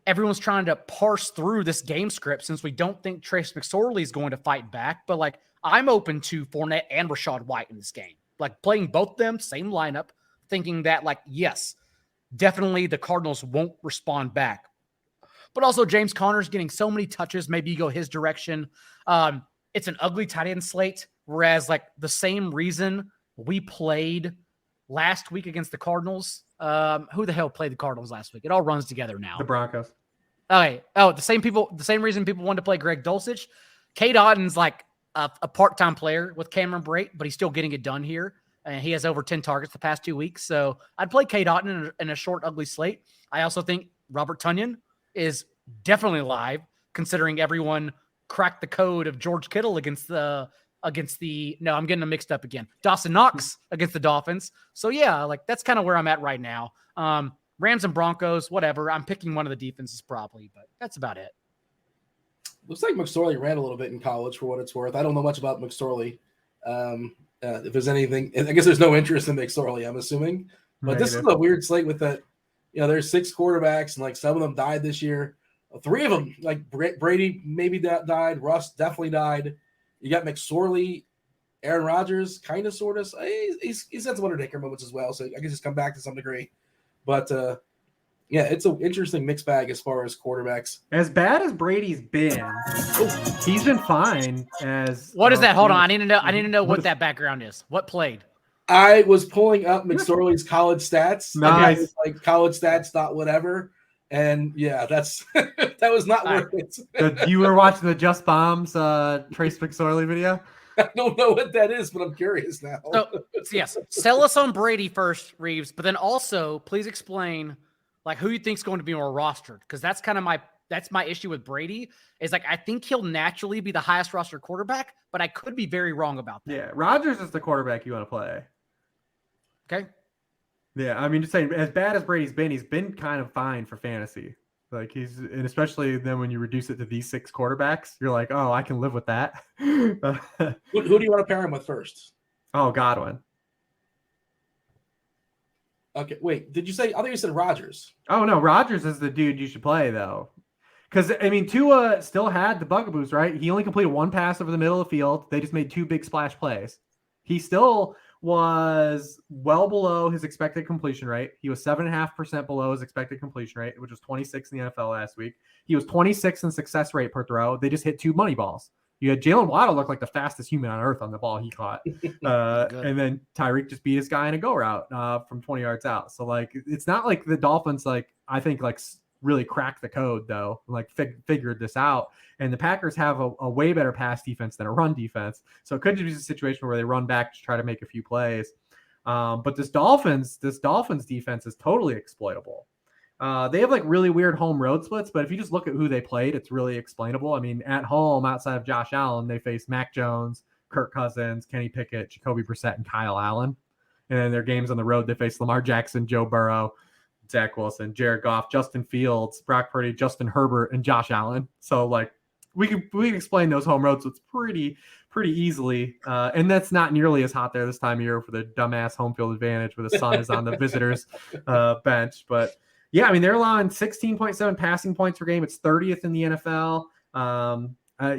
everyone's trying to parse through this game script since we don't think Trace McSorley is going to fight back. But, like, I'm open to Fournette and Rachaad White in this game. Like, playing both of them, same lineup, thinking that, like, yes, definitely the Cardinals won't respond back. But also James Conner's getting so many touches, maybe you go his direction. It's an ugly tight end slate, whereas, like, the same reason we played last week against the Cardinals. Who the hell played the Cardinals last week? It all runs together now. The Broncos. Okay. Oh, the same reason people wanted to play Greg Dulcich. Cade Otton's like a part-time player with Cameron Brate, but he's still getting it done here. And he has over 10 targets the past 2 weeks. So I'd play Cade Otton in a short, ugly slate. I also think Robert Tonyan is definitely live, considering everyone cracked the code of George Kittle against the no, I'm getting them mixed up again. Dawson Knox against the Dolphins. So yeah, like, that's kind of where I'm at right now. Rams and Broncos, whatever. I'm picking one of the defenses probably, but that's about it. Looks like McSorley ran a little bit in college, for what it's worth. I don't know much about McSorley. If there's anything, I guess there's no interest in McSorley, I'm assuming. But This is a weird slate with that. You know, there's 6 quarterbacks, and like some of them died this year. 3 of them, like Brady maybe died. Russ definitely died. You got McSorley, Aaron Rodgers, kind of, sort of. He's had some undertaker moments as well, so I guess he's come back to some degree. But yeah, it's an interesting mixed bag as far as quarterbacks. As bad as Brady's been, he's been fine. What is that? Hold on, I need to know what that background is. What played? I was pulling up McSorley's college stats. Nice, like college stats dot whatever. And yeah, that's that was not worth it. You were watching the Just Bombs Trace McSorley video? I don't know what that is, but I'm curious now. So yes, sell us on Brady first, Reeves, but then also please explain like who you think is going to be more rostered, because that's kind of my issue with Brady. Is like, I think he'll naturally be the highest roster quarterback, but I could be very wrong about that. Yeah, Rodgers is the quarterback you want to play. Okay. Yeah, I mean, just saying, as bad as Brady's been, he's been kind of fine for fantasy. Like, and especially then when you reduce it to these 6 quarterbacks, you're like, oh, I can live with that. Who do you want to pair him with first? Oh, Godwin. Okay, wait, did you say? I thought you said Rodgers. Oh no, Rodgers is the dude you should play though, because I mean, Tua still had the bugaboos, right? He only completed 1 pass over the middle of the field. They just made 2 big splash plays. He still was well below his expected completion rate. He was 7.5% below his expected completion rate, which was 26 in the NFL last week. He was 26 in success rate per throw. They just hit 2 money balls. You had Jalen Waddle look like the fastest human on earth on the ball he caught. And then Tyreek just beat his guy in a go route from 20 yards out. So, like, it's not like the Dolphins, like, I think, like, really cracked the code, though, like, figured this out. And the Packers have a way better pass defense than a run defense. So it could just be a situation where they run back to try to make a few plays. But this Dolphins defense is totally exploitable. They have like really weird home road splits, but if you just look at who they played, it's really explainable. I mean, at home, outside of Josh Allen, they faced Mac Jones, Kirk Cousins, Kenny Pickett, Jacoby Brissett, and Kyle Allen. And then their games on the road, they faced Lamar Jackson, Joe Burrow, Zach Wilson, Jared Goff, Justin Fields, Brock Purdy, Justin Herbert, and Josh Allen. So, like, we can explain those home road splits pretty easily. And that's not nearly as hot there this time of year for the dumbass home field advantage where the sun is on the visitors bench. But yeah, I mean, they're allowing 16.7 passing points per game. It's 30th in the NFL.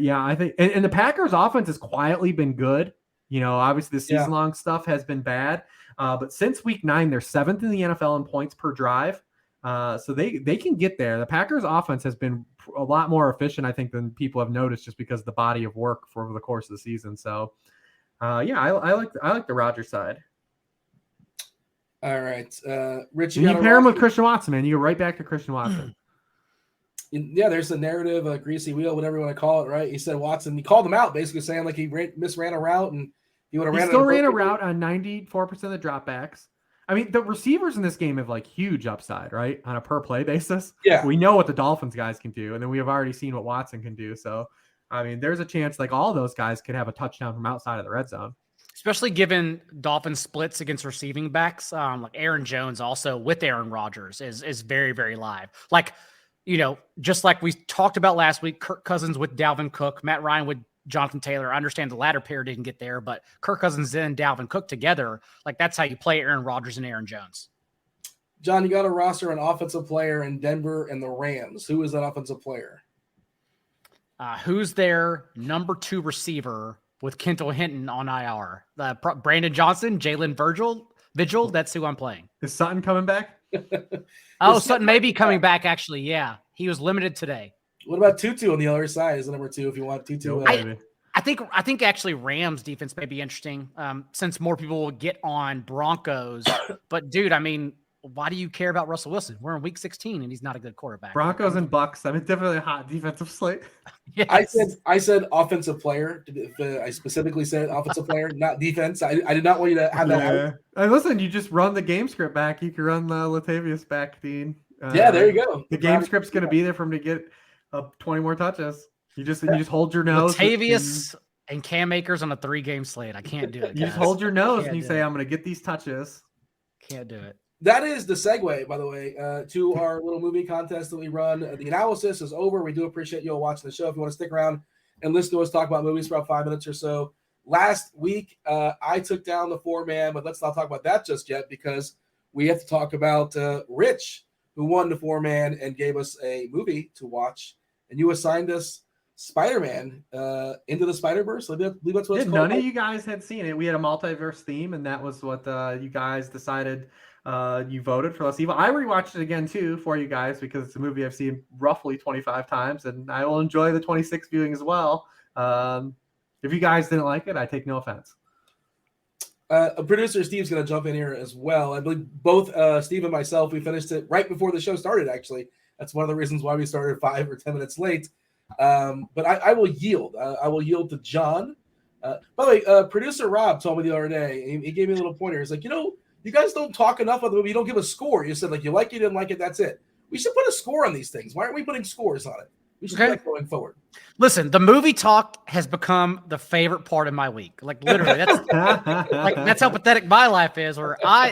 Yeah, I think, and the Packers offense has quietly been good. You know, obviously the season long stuff has been bad. But since week 9, they're 7th in the NFL in points per drive. So they can get there. The Packers offense has been a lot more efficient, I think, than people have noticed, just because of the body of work for over the course of the season. So yeah, I like the Rodgers side. All right. Rich, you pair him with Christian Watson, man. You go right back to Christian Watson. Yeah, there's a narrative, a greasy wheel, whatever you want to call it, right? He said Watson, he called him out, basically saying like he misran a route, and he would have ran. He still ran a route on 94% of the dropbacks. I mean, the receivers in this game have like huge upside, right? On a per play basis. Yeah. We know what the Dolphins guys can do, and then we have already seen what Watson can do. So, I mean, there's a chance like all those guys could have a touchdown from outside of the red zone. Especially given Dolphins splits against receiving backs. Like Aaron Jones also with Aaron Rodgers is very, very live. Like, you know, just like we talked about last week, Kirk Cousins with Dalvin Cook, Matt Ryan with Jonathan Taylor. I understand the latter pair didn't get there, but Kirk Cousins and Dalvin Cook together, like that's how you play Aaron Rodgers and Aaron Jones. John, you got a roster an offensive player in Denver and the Rams. Who is that offensive player? Who's their number 2 receiver with Kendall Hinton on IR? Brandon Johnson, Jalen Vigil. That's who I'm playing. Is Sutton coming back? Sutton may be coming back, actually. Yeah, he was limited today. What about Tutu on the other side? Is the number 2 if you want Tutu? I think actually Rams defense may be interesting since more people will get on Broncos. But dude, I mean, why do you care about Russell Wilson? We're in week 16 and he's not a good quarterback. Broncos and Bucks. I mean, definitely a hot defensive slate. Yes. I said offensive player. I specifically said offensive player, not defense. I did not want you to have that out. And listen, you just run the game script back. You can run the Latavius back, Dean. Yeah, there you go. The game script's going to be there for him to get 20 more touches. You just hold your nose. Latavius and Cam Akers on a 3-game slate. I can't do it. You just hold your nose and you say, I'm going to get these touches. Can't do it. That is the segue, by the way, to our little movie contest that we run. The analysis is over. We do appreciate you all watching the show. If you want to stick around and listen to us talk about movies for about 5 minutes or so. Last week, I took down the 4-man, but let's not talk about that just yet because we have to talk about Rich, who won the 4-man and gave us a movie to watch. And you assigned us Spider-Man Into the Spider-Verse. I believe that's what it's called. None of you guys had seen it. We had a multiverse theme, and that was what you guys decided you voted for Less Evil. I rewatched it again, too, for you guys because it's a movie I've seen roughly 25 times, and I will enjoy the 26th viewing as well. If you guys didn't like it, I take no offense. Producer Steve's going to jump in here as well. I believe both Steve and myself, we finished it right before the show started, actually. That's one of the reasons why we started 5 or 10 minutes late. But I will yield. I will yield to John. By the way, producer Rob told me the other day, he gave me a little pointer. He's like, you guys don't talk enough of the movie. You don't give a score. You said, like, you like it, didn't like it, that's it. We should put a score on these things. Why aren't we putting scores on it? We should do that going forward. Listen, the movie talk has become the favorite part of my week. Like, literally, that's how pathetic my life is.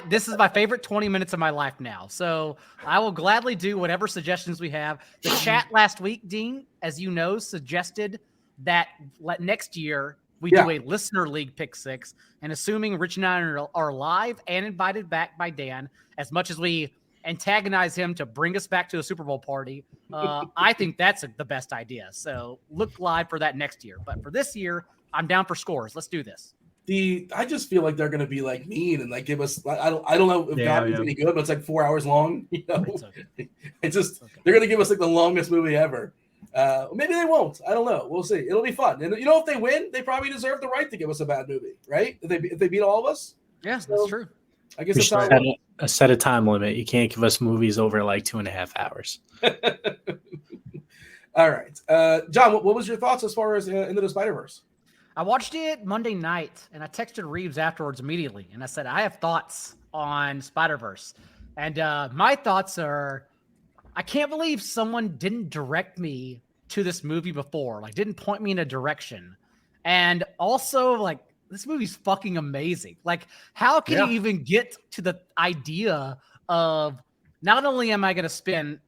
This is my favorite 20 minutes of my life now. So I will gladly do whatever suggestions we have. The chat last week, Dean, as you know, suggested that next year we do a listener league pick 6. And assuming Rich and I are live and invited back by Dan, as much as we antagonize him to bring us back to a Super Bowl party, I think that's the best idea. So look live for that next year. But for this year, I'm down for scores. Let's do this. I just feel like they're going to be like mean and like give us. I don't know if God is any good, but it's like 4 hours long. It's okay. They're going to give us like the longest movie ever. Maybe they won't. I don't know. We'll see. It'll be fun. And if they win, they probably deserve the right to give us a bad movie, right? If they beat all of us. Yeah, that's true. I guess we should set a time limit. You can't give us movies over like 2.5 hours. All right. John, what was your thoughts as far as Into the Spider-Verse? I watched it Monday night, and I texted Reeves afterwards immediately, and I said, I have thoughts on Spider-Verse. And my thoughts are, I can't believe someone didn't direct me to this movie before, like didn't point me in a direction. And also, like, this movie's fucking amazing. Like, how can you even get to the idea of not only am I going to spin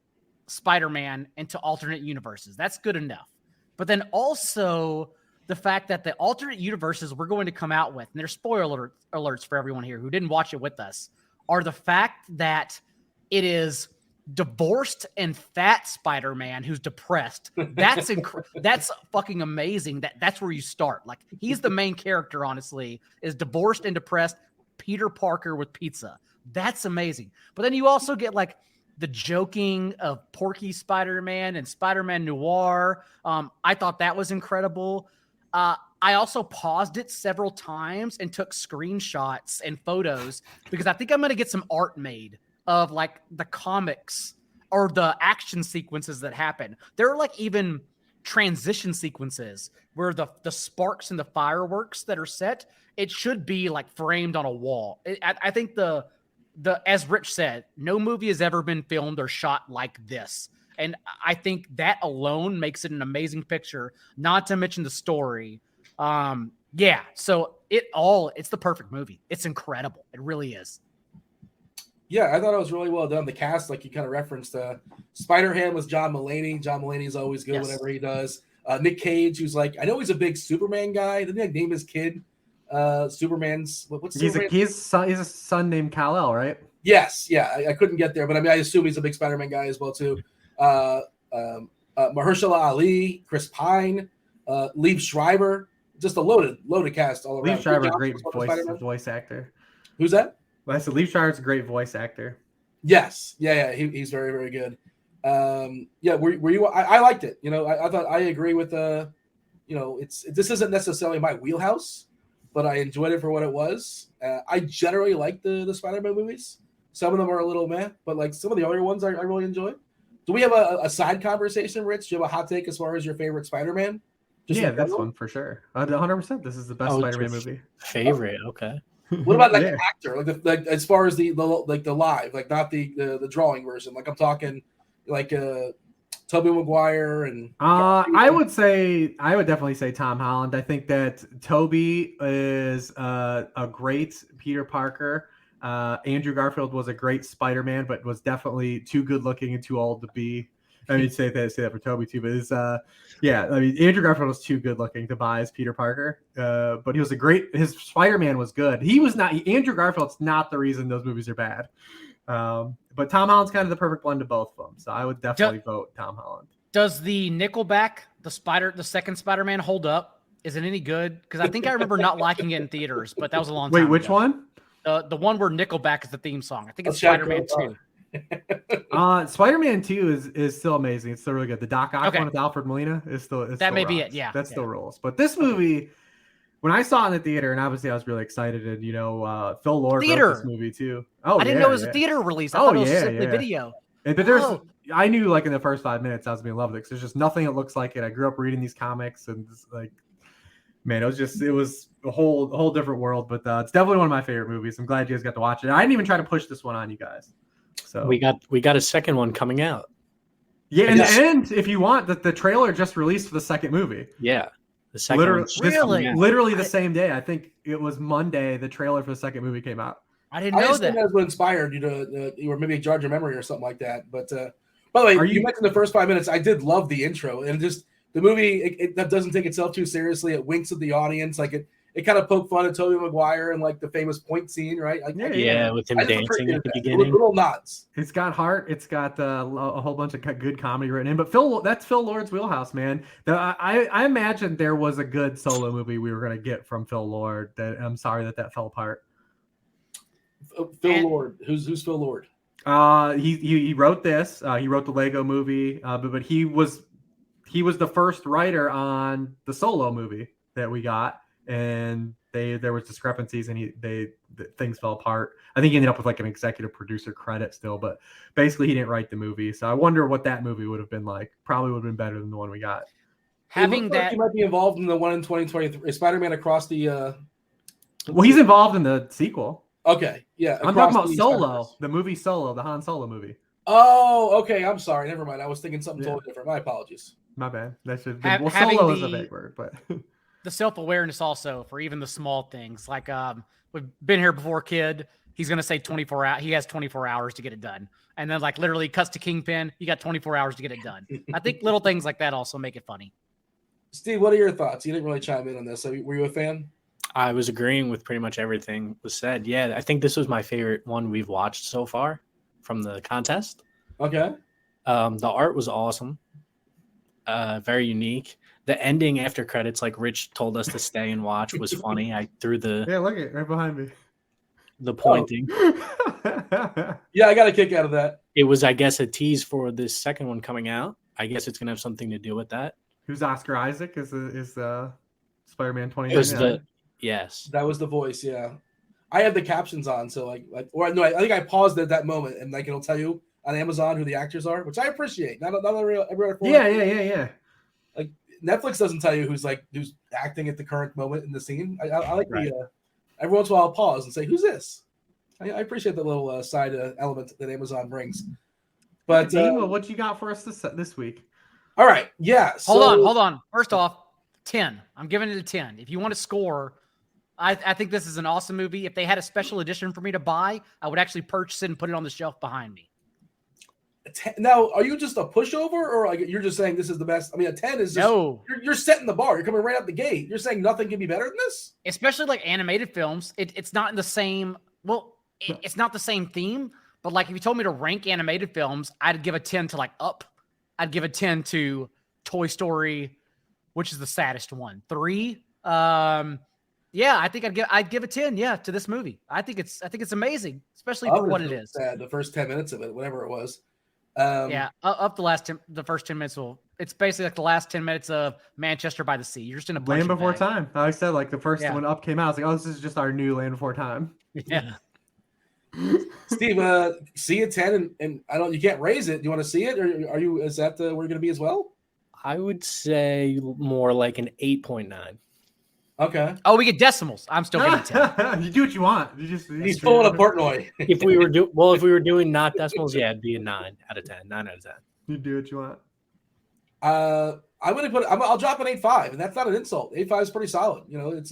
Spider-Man into alternate universes, that's good enough, but then also the fact that the alternate universes we're going to come out with, and there's spoiler alerts for everyone here who didn't watch it with us, are the fact that it is divorced and fat Spider-Man who's depressed. That's that's fucking amazing. That's where you start. Like, he's the main character, honestly, is divorced and depressed Peter Parker with pizza. That's amazing. But then you also get like the joking of Porky Spider-Man and Spider-Man Noir. I thought that was incredible. I also paused it several times and took screenshots and photos because I think I'm going to get some art made of like the comics are the action sequences that happen. There are like even transition sequences where the sparks and the fireworks that are set, it should be like framed on a wall. I think the as Rich said, no movie has ever been filmed or shot like this. And I think that alone makes it an amazing picture, not to mention the story. Yeah, so it's the perfect movie. It's incredible. It really is. Yeah, I thought it was really well done. The cast, like you kind of referenced, Spider-Ham was John Mulaney. John Mulaney's always good whenever he does. Nick Cage, who's like, I know he's a big Superman guy. Didn't he name his kid Superman's? What's Superman? He's a son named Kal-El, right? Yes, yeah. I couldn't get there, but I mean, I assume he's a big Spider-Man guy as well too. Mahershala Ali, Chris Pine, Liev Schreiber, just a loaded cast all around. Liev Schreiber, great voice actor. Who's that? Well, I said Liev Schreiber's a great voice actor. Yes, yeah, he's very, very good. Were you? I liked it. You know, I thought I agree with this isn't necessarily my wheelhouse, but I enjoyed it for what it was. I generally like the Spider-Man movies. Some of them are a little meh, but like some of the other ones I really enjoy. Do we have a side conversation, Rich? Do you have a hot take as far as your favorite Spider-Man? That's one for sure. 100%. This is the best Spider-Man movie. Favorite, okay. What about the actor? Like as far as the live, like not the drawing version. Like I'm talking like Tobey Maguire and I would definitely say Tom Holland. I think that Tobey is a great Peter Parker. Andrew Garfield was a great Spider-Man, but was definitely too good looking and too old to be. I mean, say that for Tobey too, but Andrew Garfield was too good looking to buy as Peter Parker. But he was his Spider-Man was good. Andrew Garfield's not the reason those movies are bad. But Tom Holland's kind of the perfect blend of both of them. So I would definitely vote Tom Holland. Does the Nickelback, the second Spider-Man hold up? Is it any good? Because I think I remember not liking it in theaters, but that was a long time ago. Wait, which one? The one where Nickelback is the theme song. I think it's Spider-Man 2. Spider-Man 2 is still amazing. It's still really good. The Doc Ock one with Alfred Molina is still that may be it. Yeah, that still rules. But this movie, when I saw it in the theater, and obviously I was really excited, and Phil Lord wrote this movie too. Oh, I didn't know it was a theater release. I thought it was simply video. But I knew like in the first 5 minutes I was gonna love it because there's just nothing that looks like it. I grew up reading these comics, and like, man, it was a whole different world. But it's definitely one of my favorite movies. I'm glad you guys got to watch it. I didn't even try to push this one on you guys. So we got a second one coming out. Yeah, and if you want, the trailer just released for the second movie. Yeah, the second literally the same day. I think it was Monday. The trailer for the second movie came out. I didn't know that. That was what inspired you to, or maybe jog your memory or something like that. But by the way, you mentioned the first 5 minutes. I did love the intro, and just the movie that doesn't take itself too seriously. It winks at the audience, like it kind of poked fun at Tobey Maguire and like the famous point scene, right? Like, with him dancing at the beginning. Little nods. It's got heart. It's got a whole bunch of good comedy written in. But that's Phil Lord's wheelhouse, man. I imagine there was a good solo movie we were going to get from Phil Lord. That I'm sorry that fell apart. Lord. Who's Phil Lord? He wrote this. He wrote the Lego movie. But he was the first writer on the Solo movie that we got. And there was discrepancies, and things fell apart. I think he ended up with like an executive producer credit still, but basically he didn't write the movie. So I wonder what that movie would have been like. Probably would have been better than the one we got. Having that, he might be involved in the one in 2023 Spider-Man Across the. Well, he's involved in the sequel. Okay, yeah. I'm talking about Solo, the movie Solo, the Han Solo movie. Oh, okay. I'm sorry. Never mind. I was thinking something totally different. My apologies. My bad. That should. Solo is a big word, but. The self-awareness also for even the small things, like we've been here before, kid. He's going to say 24 hours. He has 24 hours to get it done. And then like literally cuts to Kingpin. You got 24 hours to get it done. I think little things like that also make it funny. Steve, what are your thoughts? You didn't really chime in on this. Were you a fan? I was agreeing with pretty much everything was said. Yeah, I think this was my favorite one we've watched so far from the contest. Okay. The art was awesome. Very unique. The ending after credits, like Rich told us to stay and watch, was funny. I threw the look at it right behind me. The pointing. Yeah, I got a kick out of that. It was, I guess, a tease for this second one coming out. I guess it's gonna have something to do with that. Who's Oscar Isaac? Is Spider-Man 2029? Yes. That was the voice. Yeah, I have the captions on, so I think I paused at that moment, and like it'll tell you on Amazon who the actors are, which I appreciate. Not every Yeah. Like Netflix doesn't tell you who's acting at the current moment in the scene. I like Right. every once in a while I'll pause and say, who's this? I appreciate the little side element that Amazon brings. But Dean, what you got for us this week? All right, yeah. Hold on. First off, 10. I'm giving it a 10. If you want to score, I think this is an awesome movie. If they had a special edition for me to buy, I would actually purchase it and put it on the shelf behind me. Now, are you just a pushover, or like you're just saying this is the best? I mean, a 10 is just, no. You're setting the bar. You're coming right out the gate. You're saying nothing can be better than this, especially like animated films. It's not in the same. Well, it's not the same theme. But like, if you told me to rank animated films, I'd give a 10 to like Up. I'd give a 10 to Toy Story, which is the saddest one. 3. Yeah, I think I'd give a 10. Yeah, to this movie. I think it's amazing, especially for what it is. The first 10 minutes of it, whatever it was. Up the first 10 minutes it's basically like the last 10 minutes of Manchester by the Sea. You're just in a Land Before bag. Time. I said like the first one Up came out. I was like, oh, this is just our new Land Before Time. Yeah. Steve, see a 10 and I don't. You can't raise it. Do you want to see it, or are you? Is that where you're going to be as well? I would say more like an 8.9. Okay. Oh, we get decimals. I'm still getting 10. You do what you want. He's pulling a Portnoy. If we were doing not decimals, yeah, it'd be a 9 out of 10. 9 out of 10. You do what you want. I'm going to put. I'll drop an 8.5, and that's not an insult. 8.5 is pretty solid. You know, it's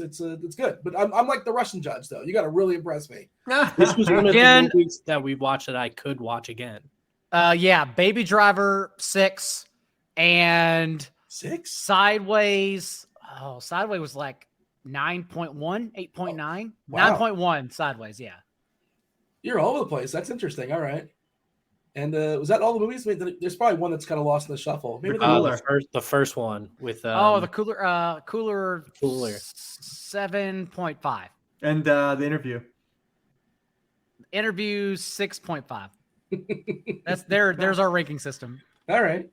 good. But I'm like the Russian judge, though. You got to really impress me. This was one of the movies that we watched that I could watch again. Yeah, Baby Driver 6 and 6 Sideways. Oh, Sideways was like 9.1, 8.9, wow. 9.1 Sideways. Yeah, you're all over the place. That's interesting. All right. And was that all the movies? I mean, there's probably one that's kind of lost in the shuffle. Maybe the first one with the cooler 7.5 and the interview 6.5. There's our ranking system. All right.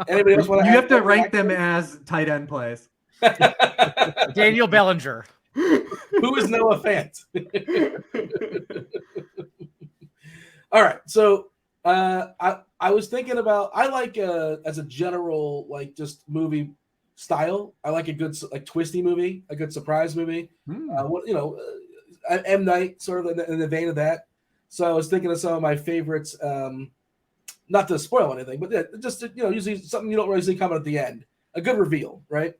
Anybody else want to? You have to rank them as tight end plays. Daniel Bellinger. Who is Noah Fant? All right. So I was thinking about, I like as a general, like just movie style, I like a good like twisty movie, a good surprise movie. M. Night sort of in the vein of that. So I was thinking of some of my favorites, not to spoil anything, but just usually something you don't really see coming at the end, a good reveal, right?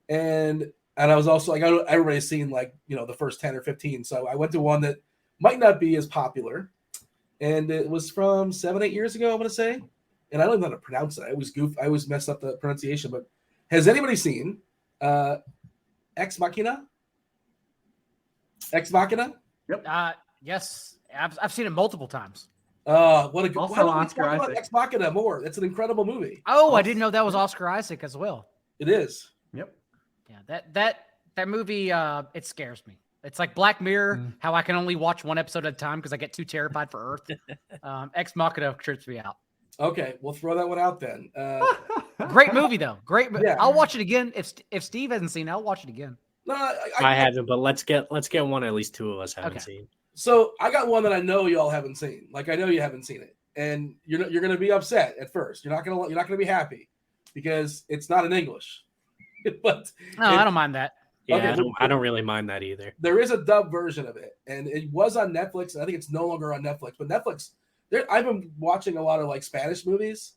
And I was also like, I know everybody's seen like the first 10 or 15, so I went to one that might not be as popular, and it was from 7-8 years ago, I'm gonna say, and I don't even know how to pronounce it. I always mess up the pronunciation. But has anybody seen Ex Machina? Ex Machina? Yep. Yes, I've seen it multiple times. What a good also Oscar Isaac. Ex Machina more. It's an incredible movie. Oh, I didn't know that was Oscar Isaac as well. It is. Yep. Yeah, that movie it scares me. It's like Black Mirror, how I can only watch one episode at a time because I get too terrified for Earth. Ex Machina trips me out. Okay, we'll throw that one out then. Great movie though. Great. Yeah. I'll watch it again. If Steve hasn't seen it, I'll watch it again. No, I haven't, but let's get one at least two of us haven't seen. So I got one that I know y'all haven't seen. Like I know you haven't seen it, and you're going to be upset at first. You're not going to be happy because it's not in English. But I don't mind that. Yeah, okay, I don't really mind that either. There is a dub version of it, and it was on Netflix. And I think it's no longer on Netflix. But Netflix, I've been watching a lot of like Spanish movies.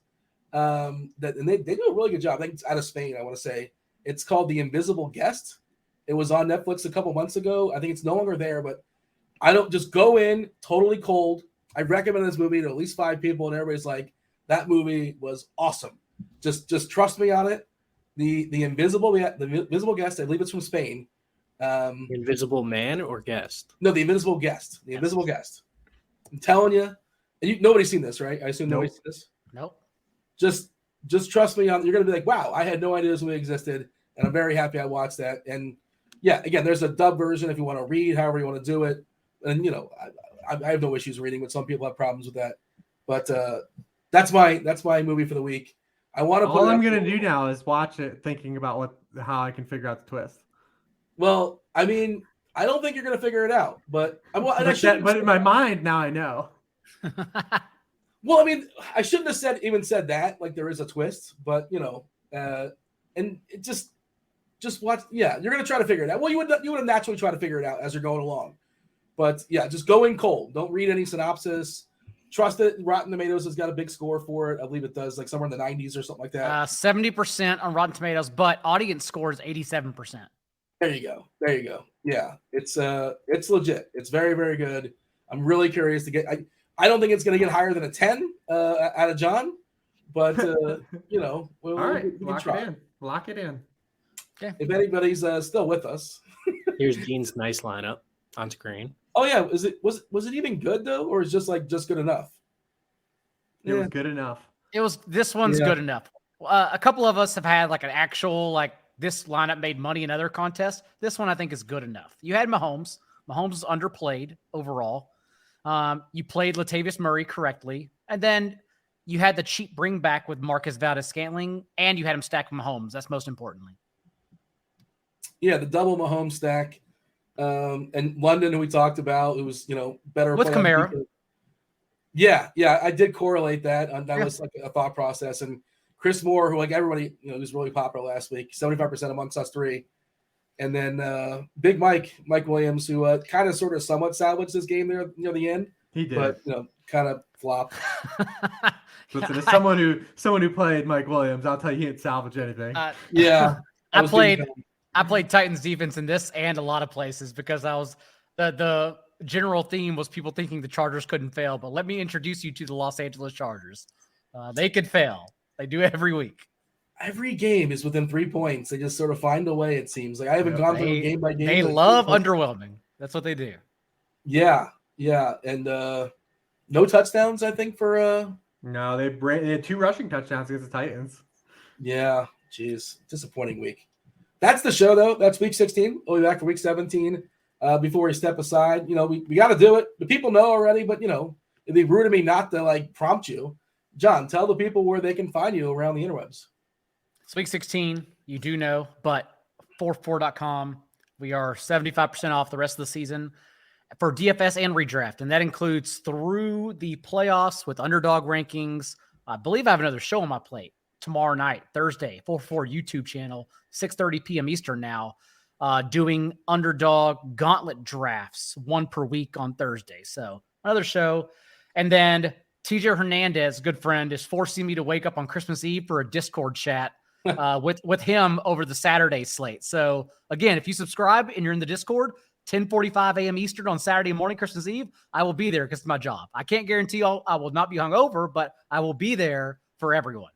And they do a really good job. I think it's out of Spain. I want to say it's called The Invisible Guest. It was on Netflix a couple months ago. I think it's no longer there, but I don't just go in totally cold. I recommend this movie to at least 5 people, and everybody's like, "That movie was awesome." Just trust me on it. The Invisible Guest. I believe it's from Spain. Invisible Man or Guest? No, The Invisible Guest. The Invisible Guest. I'm telling you, and nobody's seen this, right? I assume nobody's seen this. Nope. Just trust me on. You're gonna be like, "Wow, I had no idea this movie existed," and I'm very happy I watched that. And yeah, again, there's a dub version if you want to read, however you want to do it. And I have no issues reading, but some people have problems with that. But that's my movie for the week. I want to. All I'm gonna do now is watch it, thinking about how I can figure out the twist. Well, I mean, I don't think you're gonna figure it out, but But in my mind now I know. Well, I mean, I shouldn't have said that. Like there is a twist, but and it just watch. Yeah, you're gonna try to figure it out. Well, you would naturally try to figure it out as you're going along. But yeah, just go in cold. Don't read any synopsis. Trust it. Rotten Tomatoes has got a big score for it. I believe it does, like somewhere in the 90s or something like that. 70% on Rotten Tomatoes, but audience score is 87%. There you go. Yeah, it's legit. It's very, very good. I'm really curious to get. I don't think it's going to get higher than a 10 out of John, but all right, we can try. Lock it in. Okay. If anybody's still with us, here's Dean's nice lineup on screen. Oh yeah, was it even good though, or is just good enough? It was good enough. This one's good enough. A couple of us have had like an actual like this lineup made money in other contests. This one I think is good enough. You had Mahomes. Mahomes was underplayed overall. You played Latavius Murray correctly, and then you had the cheap bring back with Marcus Valdes-Scantling, and you had him stacked with Mahomes. That's most importantly. Yeah, the double Mahomes stack. And London, who we talked about, it was better with Kamara. Yeah, I did correlate that. That was like a thought process. And Chris Moore, who like everybody, was really popular last week, 75% amongst us three. And then Big Mike Williams, who kind of sort of somewhat salvaged this game there near the end. He did, but kind of flopped. Listen, as someone who played Mike Williams, I'll tell you, he didn't salvage anything. Yeah, I played Titans defense in this and a lot of places because I was the general theme was people thinking the Chargers couldn't fail. But let me introduce you to the Los Angeles Chargers. They could fail. They do every week. Every game is within 3 points. They just sort of find a way, it seems. Like I haven't gone through game by game. They love underwhelming. That's what they do. Yeah. And no touchdowns, I think, for No, they had 2 rushing touchdowns against the Titans. Yeah, geez. Disappointing week. That's the show, though. That's week 16. We'll be back for week 17. Before we step aside, we got to do it. The people know already, but, it'd be rude of me not to, prompt you. John, tell the people where they can find you around the interwebs. It's week 16. You do know, but 44.com, we are 75% off the rest of the season for DFS and redraft, and that includes through the playoffs with underdog rankings. I believe I have another show on my plate tomorrow night, Thursday, 44 YouTube channel, 6:30 p.m. Eastern now, doing underdog gauntlet drafts, 1 per week on Thursday. So another show. And then TJ Hernandez, good friend, is forcing me to wake up on Christmas Eve for a Discord chat with him over the Saturday slate. So again, if you subscribe and you're in the Discord, 10:45 a.m. Eastern on Saturday morning, Christmas Eve, I will be there because it's my job. I can't guarantee I will not be hungover, but I will be there for everyone.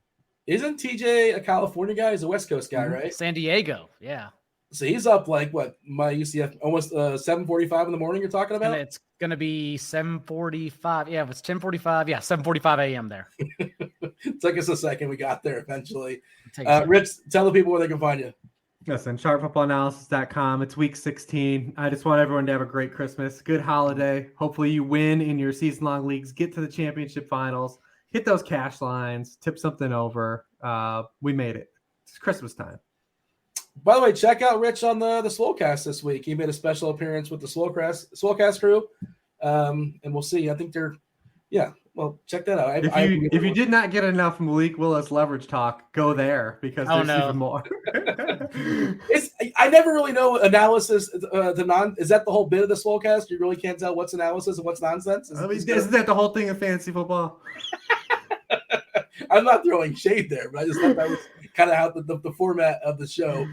Isn't TJ a California guy? He's a West Coast guy, right? San Diego, yeah. So he's up my UCF almost 7:45 in the morning. You're talking about? And it's going to be 7:45. Yeah, if it's 10:45, yeah, 7:45 a.m. there. It took us a second. We got there eventually. Rich, tell the people where they can find you. Listen, sharpfootballanalysis.com. It's week 16. I just want everyone to have a great Christmas, good holiday. Hopefully you win in your season-long leagues, get to the championship finals, hit those cash lines, tip something over. We made it. It's Christmas time. By the way, check out Rich on the Swolcast this week. He made a special appearance with the Swolcast crew. And we'll see. I think well, check that out. If you did not get enough Malik Willis leverage talk, go there because there's even more. I never really know analysis. Is that the whole bit of the Swolcast? You really can't tell what's analysis and what's nonsense? Isn't that the whole thing of fantasy football? I'm not throwing shade there, but I just thought that was kind of how the format of the show.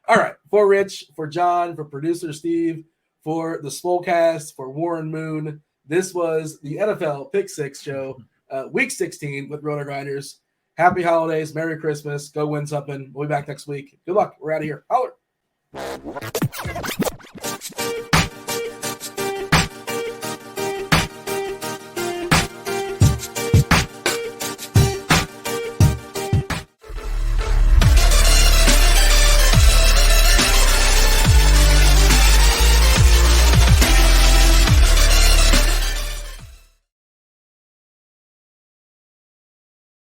All right. For Rich, for John, for producer Steve, for the Swolcast, for Warren Moon, this was the NFL Pick 6 show, week 16 with RotoGrinders. Happy holidays. Merry Christmas. Go win something. We'll be back next week. Good luck. We're out of here. Holler.